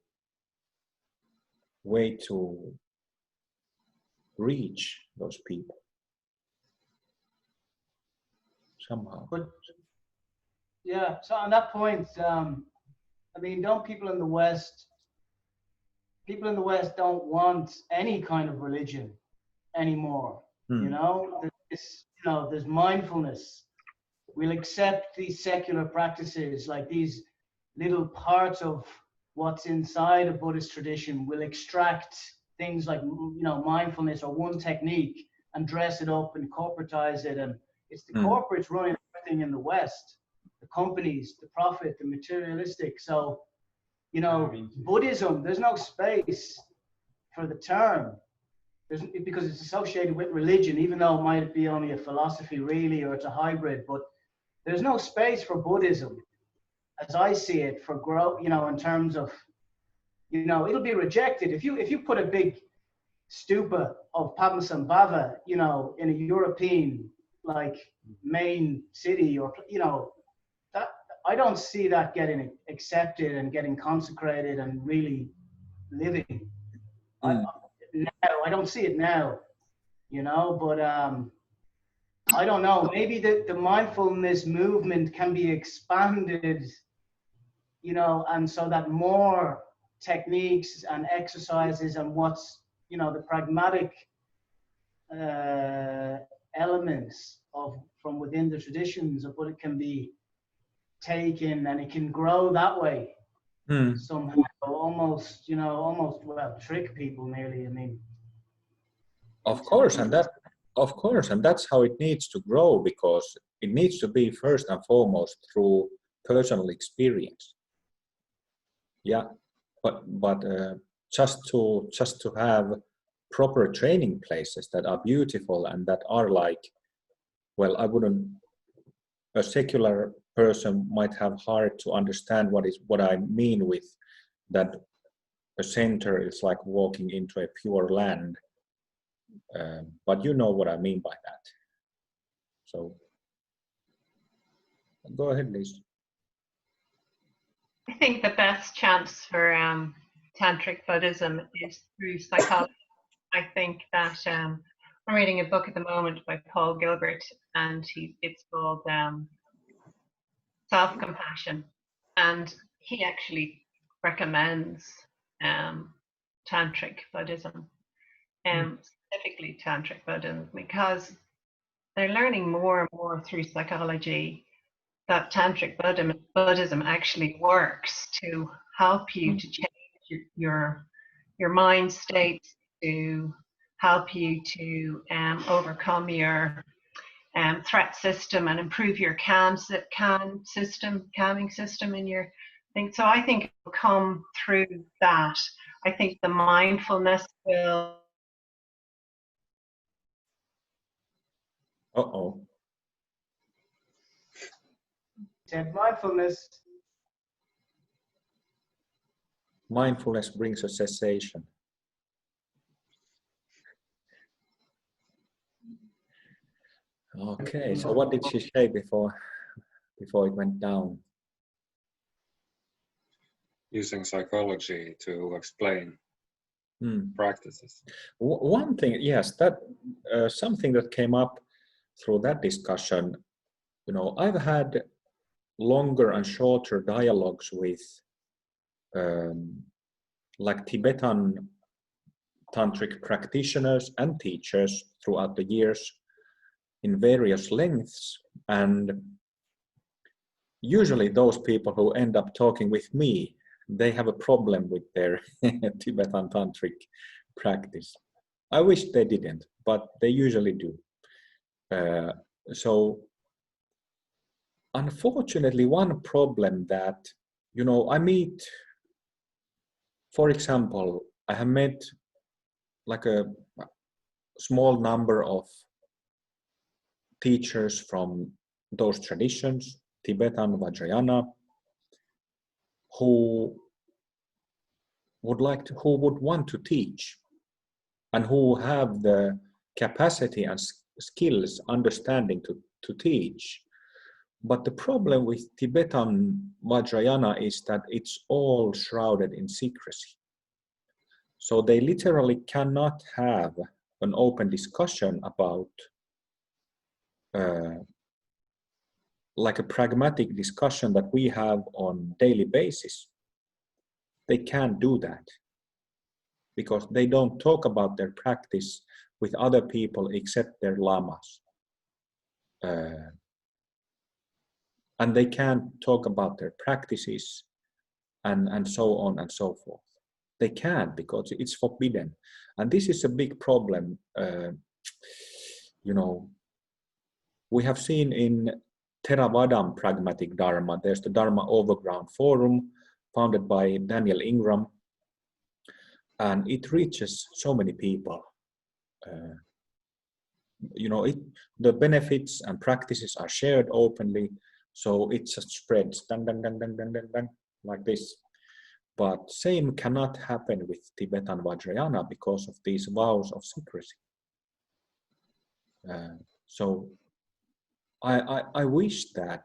reach those people. somehow. But yeah, so on that point, I mean, don't people in the West don't want any kind of religion anymore. You know, there's mindfulness. We'll accept these secular practices, like these little parts of what's inside a Buddhist tradition. We'll extract things like, you know, mindfulness or one technique and dress it up and corporatize it. And it's the corporates running everything in the West, the companies, the profit, the materialistic. So, you know, Buddhism, there's no space for the term. Because it's associated with religion, even though it might be only a philosophy really, or it's a hybrid, but there's no space for Buddhism, as I see it, for growth, you know, in terms of, you know, it'll be rejected. If you put a big stupa of Padmasambhava, you know, in a European, like, main city, or, you know, that, I don't see that getting accepted and getting consecrated and really living. Now, I don't see it now, you know, but I don't know, maybe the mindfulness movement can be expanded, you know, and so that more techniques and exercises and what's, you know, the pragmatic elements of from within the traditions of what it can be taken, and it can grow that way. Somehow, almost, you know, well, trick people nearly. I mean, of course, and that's how it needs to grow, because it needs to be first and foremost through personal experience. Yeah, but just to have proper training places that are beautiful and that are like, well, a secular person might have hard to understand what I mean with that. A center is like walking into a pure land, but you know what I mean by that. So go ahead, Liz. I think the best chance for Tantric Buddhism is through psychology. I think that I'm reading a book at the moment by Paul Gilbert, and it's called Self-Compassion, and he actually recommends Tantric Buddhism, specifically Tantric Buddhism, because they're learning more and more through psychology that Tantric Buddhism actually works to help you to change your mind state, to help you to overcome your threat system and improve your calming system in your thing. So I think it will come through that. I think the mindfulness will. And mindfulness. Mindfulness brings a cessation. Okay, so what did she say before it went down? Using psychology to explain practices. One thing, yes, that something that came up through that discussion, you know, I've had longer and shorter dialogues with like Tibetan tantric practitioners and teachers throughout the years in various lengths, and usually those people who end up talking with me, they have a problem with their Tibetan tantric practice. I wish they didn't, but they usually do. So unfortunately, one problem that, you know, I meet, for example, I have met like a small number of teachers from those traditions, Tibetan, Vajrayana, who would want to teach, and who have the capacity and skills, understanding to teach. But the problem with Tibetan Vajrayana is that it's all shrouded in secrecy. So they literally cannot have an open discussion about like a pragmatic discussion that we have on daily basis. They can't do that because they don't talk about their practice with other people except their lamas. And they can't talk about their practices and so on and so forth. They can't because it's forbidden. And this is a big problem. You know, we have seen in Theravadam Pragmatic Dharma, there's the Dharma Overground Forum founded by Daniel Ingram, and it reaches so many people. You know, the benefits and practices are shared openly, so it just spreads dang, dang, dang, dang, dang, dang, dang, like this. But same cannot happen with Tibetan Vajrayana because of these vows of secrecy. So I wish that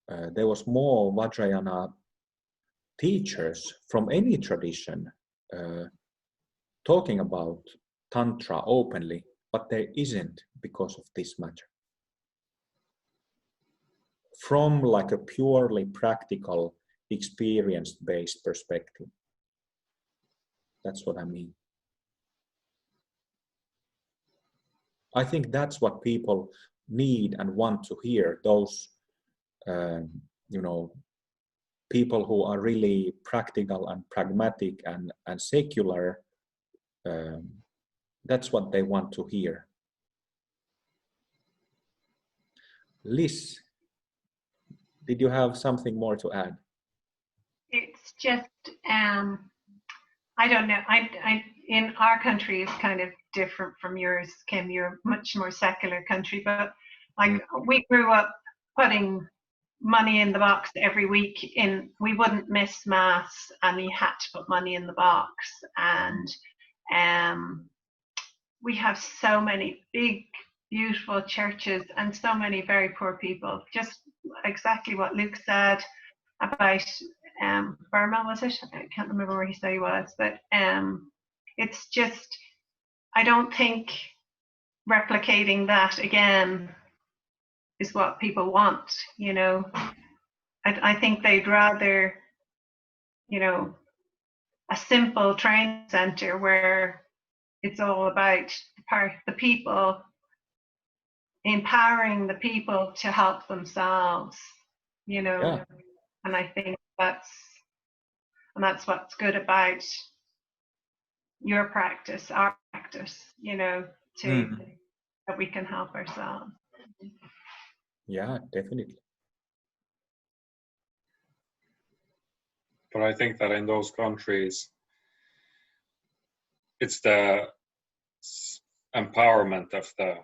there was more Vajrayana teachers from any tradition talking about Tantra openly, but there isn't because of this matter. From like a purely practical, experience-based perspective. That's what I mean. I think that's what people need and want to hear. Those, you know, people who are really practical and pragmatic and secular. That's what they want to hear. Liz, did you have something more to add? It's just, I don't know. I in our country is kind of different from yours, Kim. You're a much more secular country, but like we grew up putting money in the box every week. We wouldn't miss mass, and you had to put money in the box. And we have so many big, beautiful churches and so many very poor people. Just exactly what Luke said about Burma, was it? I can't remember where he said he was, but it's just, I don't think replicating that again is what people want, you know. I think they'd rather, you know, a simple training center where it's all about the people, empowering the people to help themselves, you know. Yeah. And I think that's what's good about your practice, our practice, you know, that we can help ourselves. Yeah, definitely. But I think that in those countries, it's the empowerment of the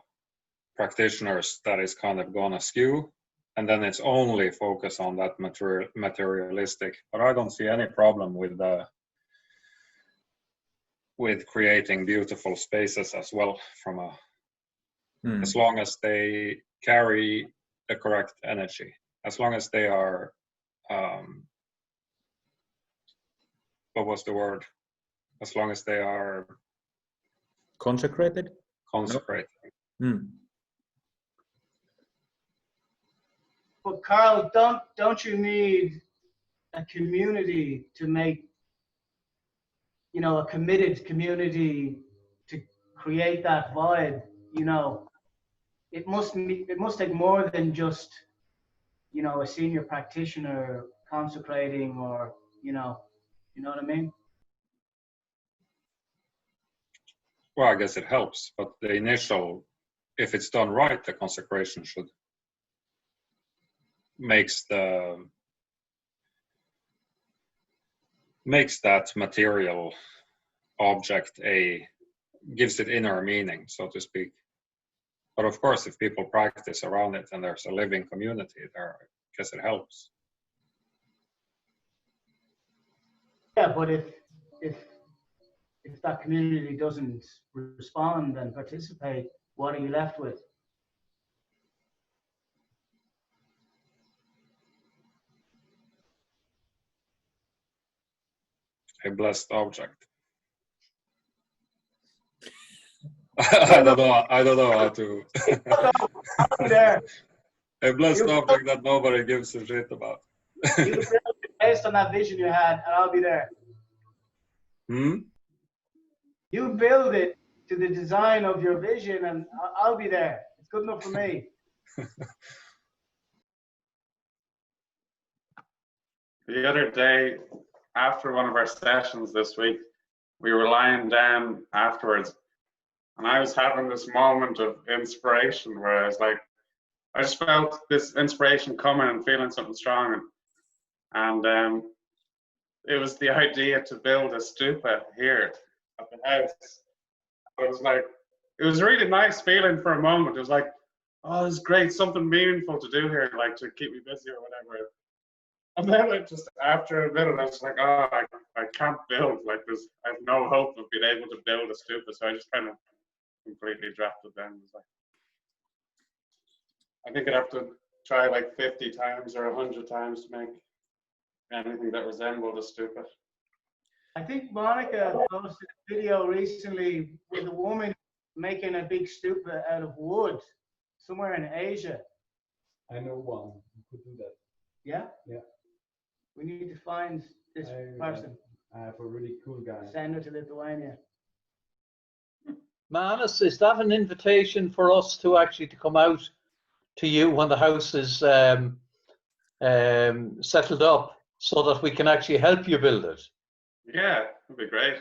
practitioners that is kind of gone askew, and then it's only focus on that materialistic. But I don't see any problem with creating beautiful spaces as well, from as long as they carry the correct energy, as long as they are what was the word? As long as they are consecrated. But Carl, don't you need a community to make, you know, a committed community to create that vibe? You know, it must take more than just, you know, a senior practitioner consecrating, or you know what I mean? Well, I guess it helps, but the initial, if it's done right, the consecration should makes that material object gives it inner meaning, so to speak. But of course, if people practice around it and there's a living community there, I guess it helps. Yeah, but if that community doesn't respond and participate, what are you left with? A blessed object. I don't know how to. There. A blessed object that nobody gives a shit about. You build it based on that vision you had, and I'll be there. You build it to the design of your vision, and I'll be there. It's good enough for me. The other day, after one of our sessions this week, we were lying down afterwards, and I was having this moment of inspiration where I was like, I just felt this inspiration coming and feeling something strong, and it was the idea to build a stupa here at the house. It was like, it was a really nice feeling for a moment. It was like, oh, this is great, something meaningful to do here, like to keep me busy or whatever. And then it just, after a minute, I was like, oh, I can't build. Like, I have no hope of being able to build a stupa. So I just kind of completely dropped it down. It was like, I think I'd have to try like 50 times or 100 times to make anything that resembled a stupa. I think Monica posted a video recently with a woman making a big stupa out of wood somewhere in Asia. I know one who could do that. Yeah? Yeah. We need to find this person. I have a really cool guy. Send her to Lithuania. Manus, is that an invitation for us to actually to come out to you when the house is settled up so that we can actually help you build it? Yeah, that'd be great.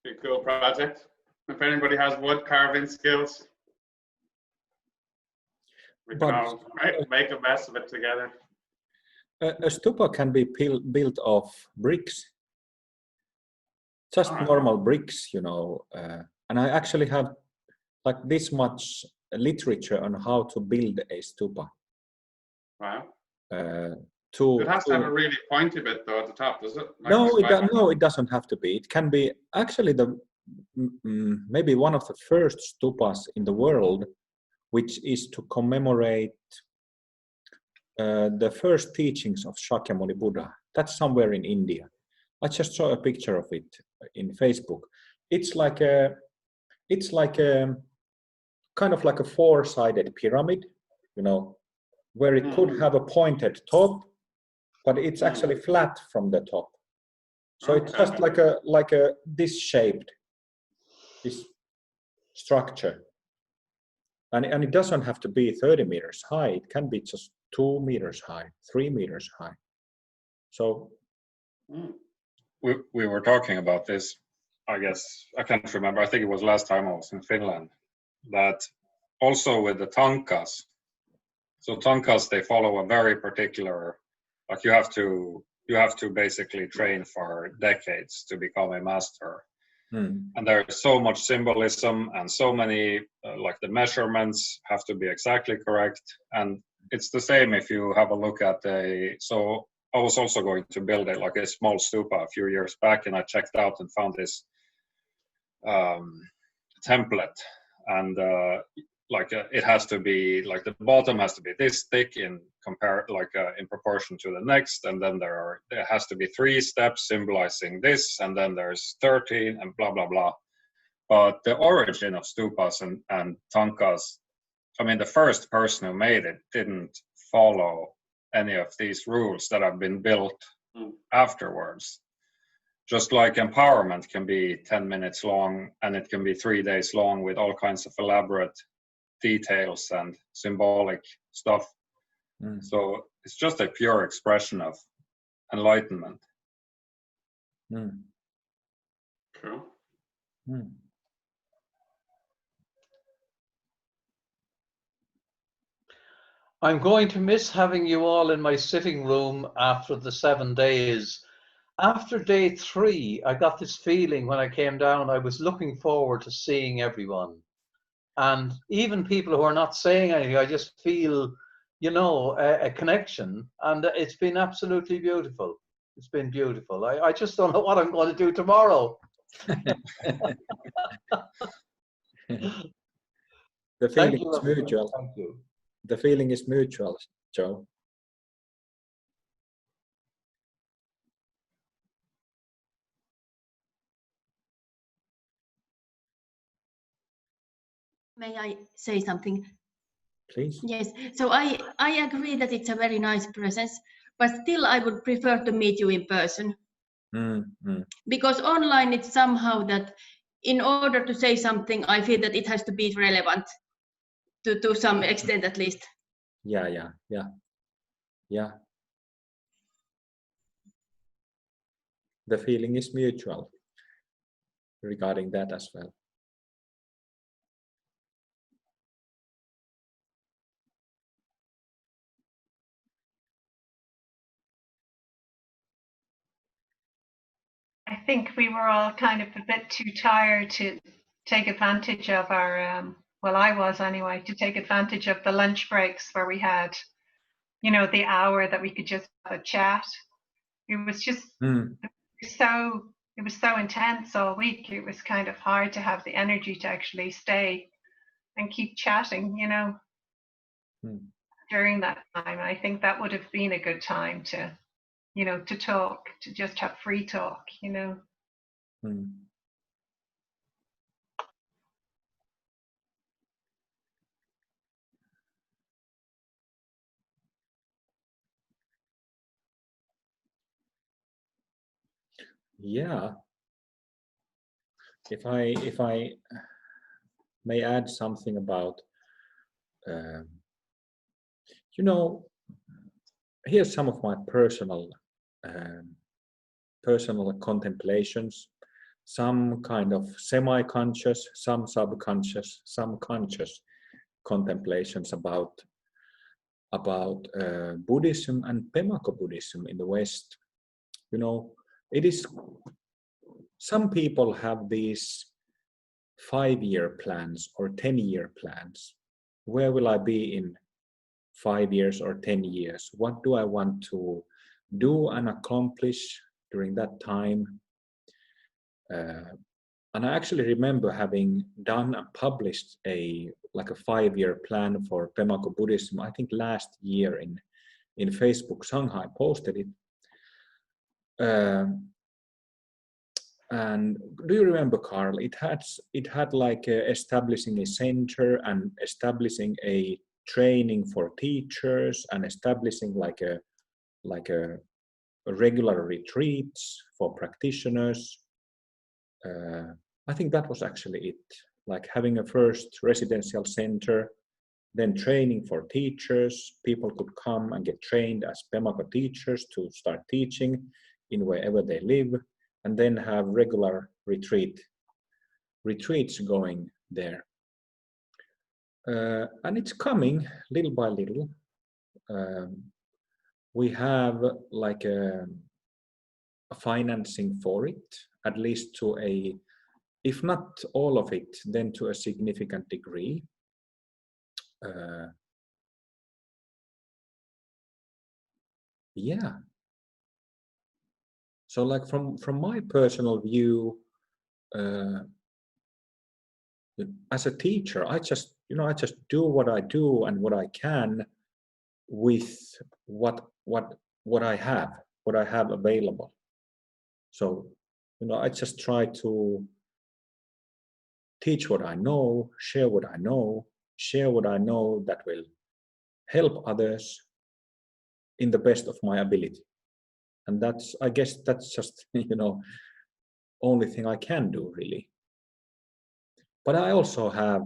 Be a cool project. If anybody has wood carving skills, we can all make a mess of it together. A stupa can be built of bricks, just normal bricks, you know. And I actually have like this much literature on how to build a stupa. Wow. It has to have a really pointy bit though at the top, does it? Like no, it doesn't have to be. It can be actually maybe one of the first stupas in the world, which is to commemorate the first teachings of Shakyamuni Buddha. That's somewhere in India. I just saw a picture of it in Facebook. It's like a kind of like a four-sided pyramid, you know, where it could have a pointed top, but it's actually flat from the top. So it's just like a this shaped, this structure. And it doesn't have to be 30 meters high. It can be just 2 meters high, 3 meters high. So we were talking about this, I guess, I can't remember, I think it was last time I was in Finland, that also with the tankas. So tankas, they follow a very particular, like you have to basically train for decades to become a master. And there's so much symbolism and so many, like the measurements have to be exactly correct. And it's the same if you have a look at so I was also going to build like a small stupa a few years back, and I checked out and found this template. And it has to be, like the bottom has to be this thick in proportion to the next, and then there has to be 3 steps symbolizing this, and then there's 13 and blah blah blah. But the origin of stupas and tankas, I mean, the first person who made it didn't follow any of these rules that have been built afterwards. Just like empowerment can be 10 minutes long, and it can be 3 days long with all kinds of elaborate details and symbolic stuff. So it's just a pure expression of enlightenment. Cool. I'm going to miss having you all in my sitting room after the 7 days. After day 3, I got this feeling when I came down, I was looking forward to seeing everyone. And even people who are not saying anything, I just feel, you know, a connection. And it's been absolutely beautiful. It's been beautiful. I just don't know what I'm going to do tomorrow. The feeling is mutual. Thank you. The feeling is mutual, Joe. May I say something? Please. Yes, so I agree that it's a very nice presence, but still I would prefer to meet you in person. Because online it's somehow that in order to say something, I feel that it has to be relevant to some extent at least. Yeah. The feeling is mutual regarding that as well. I think we were all kind of a bit too tired to take advantage of our, well, I was anyway, to take advantage of the lunch breaks where we had, you know, the hour that we could just have a chat. It was just it was so intense all week. It was kind of hard to have the energy to actually stay and keep chatting, you know, during that time. I think that would have been a good time to, you know, to talk, to just have free talk, you know. Yeah. If I may add something about, you know, here's some of my personal contemplations, some kind of semi-conscious, some subconscious, some conscious contemplations about Buddhism and Tamako Buddhism in the West. You know, it is, some people have these 5-year plans or 10-year plans. Where will I be in 5 years or 10 years? What do I want to do and accomplish during that time? And I actually remember having done and published a 5-year plan for Tamako Buddhism, I think last year in Facebook Sangha. I posted it. And do you remember, Carl? It had like establishing a center and establishing a training for teachers and establishing like a regular retreats for practitioners. I think that was actually it. Like having a first residential center, then training for teachers. People could come and get trained as Tamako teachers to start teaching in wherever they live, and then have regular retreats going there. And it's coming little by little. We have like a financing for it, at least to a, if not all of it, then to a significant degree. Yeah. So like from my personal view, as a teacher, I just do what I do and what I can with what I have available. So, you know, I just try to teach what I know, share what I know that will help others in the best of my ability. And that's, I guess that's just, you know, only thing I can do really. But I also have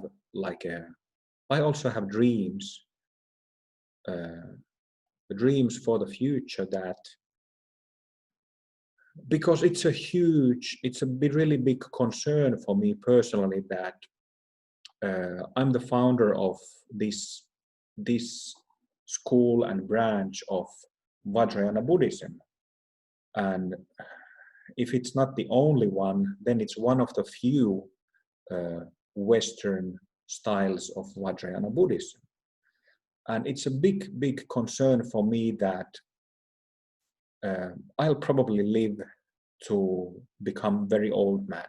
dreams, dreams for the future, that because it's a really big concern for me personally that I'm the founder of this school and branch of Vajrayana Buddhism. And if it's not the only one, then it's one of the few Western styles of Vajrayana Buddhism. And it's a big concern for me that I'll probably live to become very old man.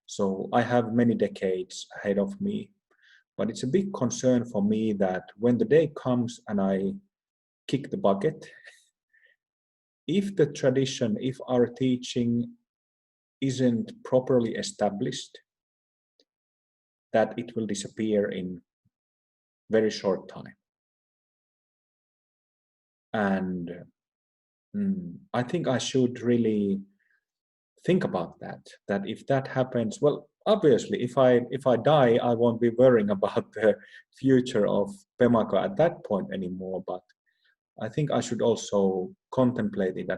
So I have many decades ahead of me. But it's a big concern for me that when the day comes and I kick the bucket, if the tradition, if our teaching isn't properly established, that it will disappear in very short time. And I think I should really think about that if that happens, well, obviously, if I die, I won't be worrying about the future of Tamako at that point anymore. But I think I should also contemplate it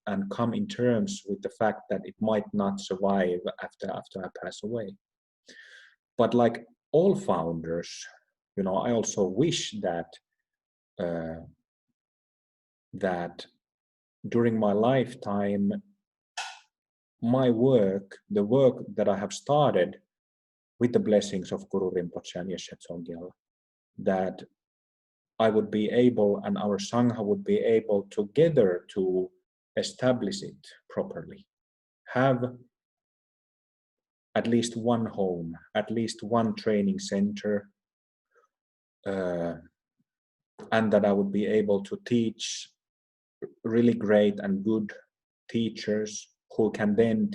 and come in terms with the fact that it might not survive after I pass away. But like all founders, you know, I also wish that that during my lifetime, my work, the work that I have started with the blessings of Guru Rinpoche and Yeshe Tsogyal, that I would be able, and our Sangha would be able together to establish it properly. Have at least one home, at least one training center, and that I would be able to teach really great and good teachers who can then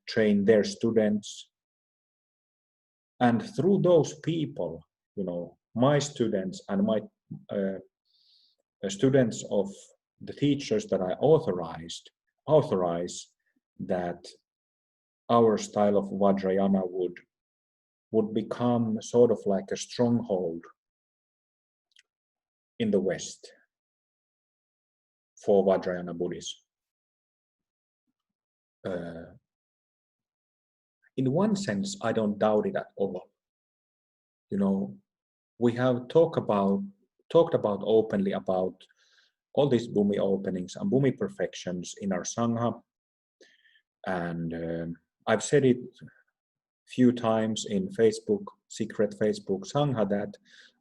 train their students. And through those people, you know, my students and my students of the teachers that I authorize that our style of Vajrayana would become sort of like a stronghold in the West for Vajrayana Buddhism. In one sense, I don't doubt it at all. You know, we have talked about openly about all these Bhumi openings and Bhumi perfections in our Sangha. And I've said it a few times in Facebook, secret Facebook Sangha, that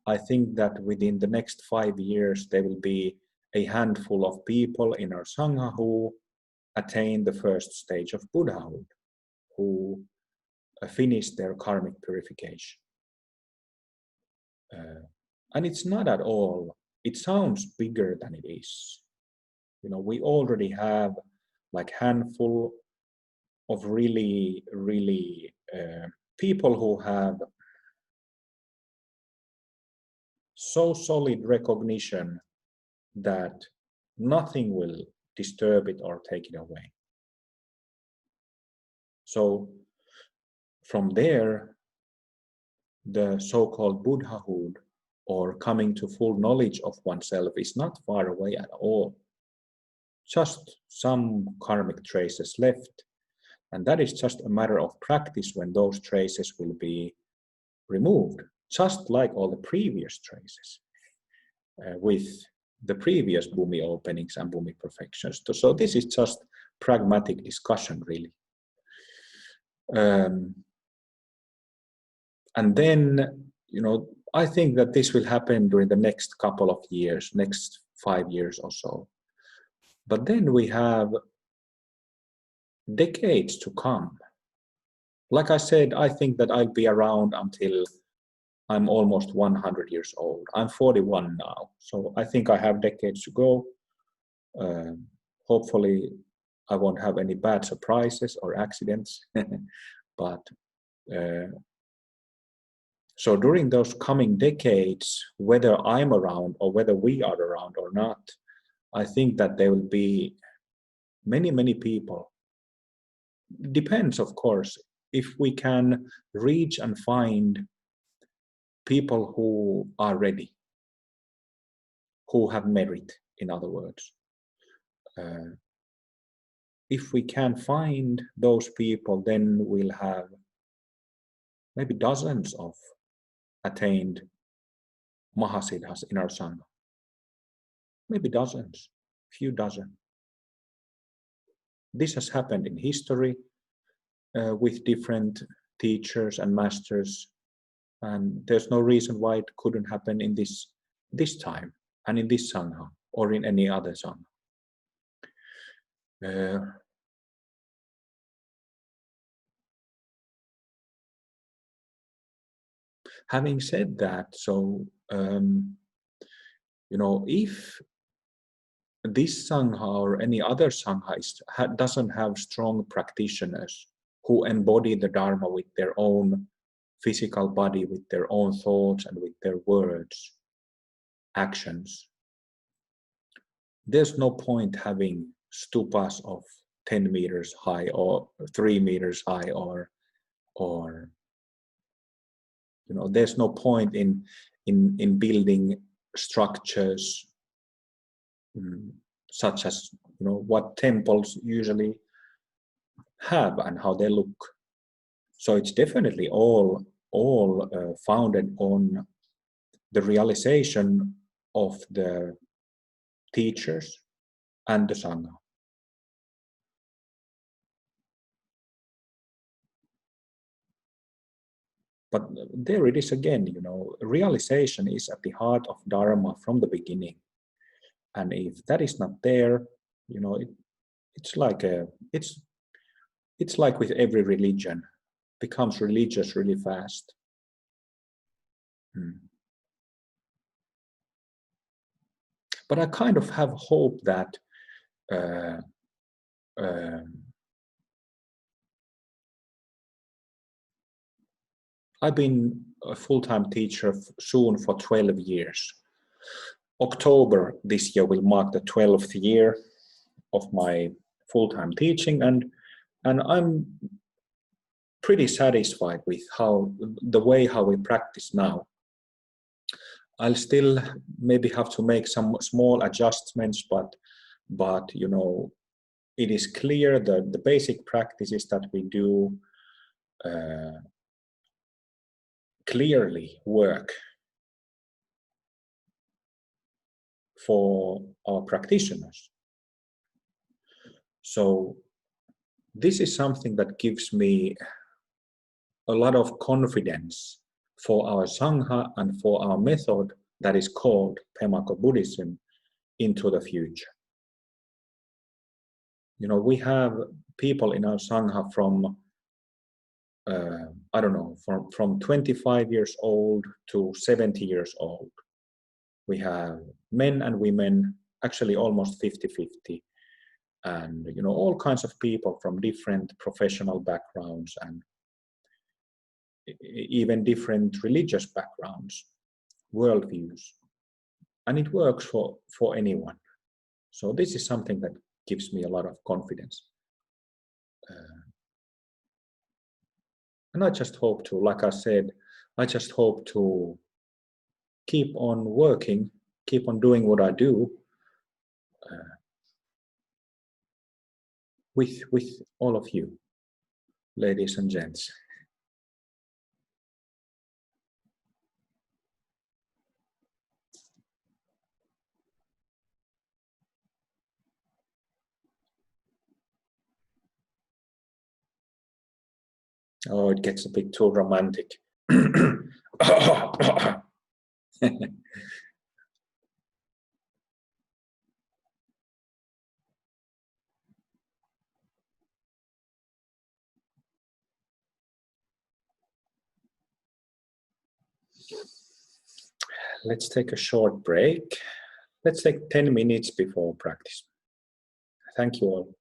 I think that within the next 5 years, there will be a handful of people in our Sangha who attain the first stage of Buddhahood, who finish their karmic purification. And it's not at all, it sounds bigger than it is. You know, we already have like handful of really people who have so solid recognition that nothing will disturb it or take it away. So from there, the so-called Buddhahood, or coming to full knowledge of oneself, is not far away at all. Just some karmic traces left. And that is just a matter of practice when those traces will be removed, just like all the previous traces with the previous Bhumi openings and Bhumi perfections. So this is just pragmatic discussion, really. And then, you know, I think that this will happen during the next couple of years, next 5 years or so. But then we have decades to come. Like I said, I think that I'll be around until I'm almost 100 years old. I'm 41 now, so I think I have decades to go. Hopefully, I won't have any bad surprises or accidents. But so during those coming decades, whether I'm around or whether we are around or not, I think that there will be many people. Depends, of course, if we can reach and find people who are ready, who have merit, in other words. If we can find those people, then we'll have maybe dozens of attained Mahasiddhas in our Sangha. Maybe dozens, few dozen. This has happened in history with different teachers and masters, and there's no reason why it couldn't happen in this time and in this Sangha or in any other Sangha. Having said that, so you know, if this Sangha or any other Sangha doesn't have strong practitioners who embody the Dharma with their own physical body with their own thoughts and with their words, actions. There's no point having stupas of 10 meters high or 3 meters high, or you know, there's no point in building structures such as, you know, what temples usually have and how they look. So it's definitely all founded on the realization of the teachers and the Sangha. But there it is again, you know, realization is at the heart of Dharma from the beginning. And if that is not there, you know, it's like with every religion, it becomes religious really fast. But I kind of have hope that I've been a full-time teacher soon for 12 years. October this year will mark the 12th year of my full-time teaching, and I'm pretty satisfied with the way we practice now. I'll still maybe have to make some small adjustments, but you know, it is clear that the basic practices that we do clearly work for our practitioners. So this is something that gives me a lot of confidence for our Sangha and for our method that is called Tamako Buddhism into the future. You know, we have people in our Sangha from I don't know, from 25 years old to 70 years old. We have men and women, actually almost 50-50. And, you know, all kinds of people from different professional backgrounds and even different religious backgrounds, worldviews. And it works for anyone. So this is something that gives me a lot of confidence. And I just hope to, like I said, I just hope to keep on working, keep on doing what I do with all of you, ladies and gents. Oh, it gets a bit too romantic. Let's take a short break. Let's take 10 minutes before practice. Thank you all.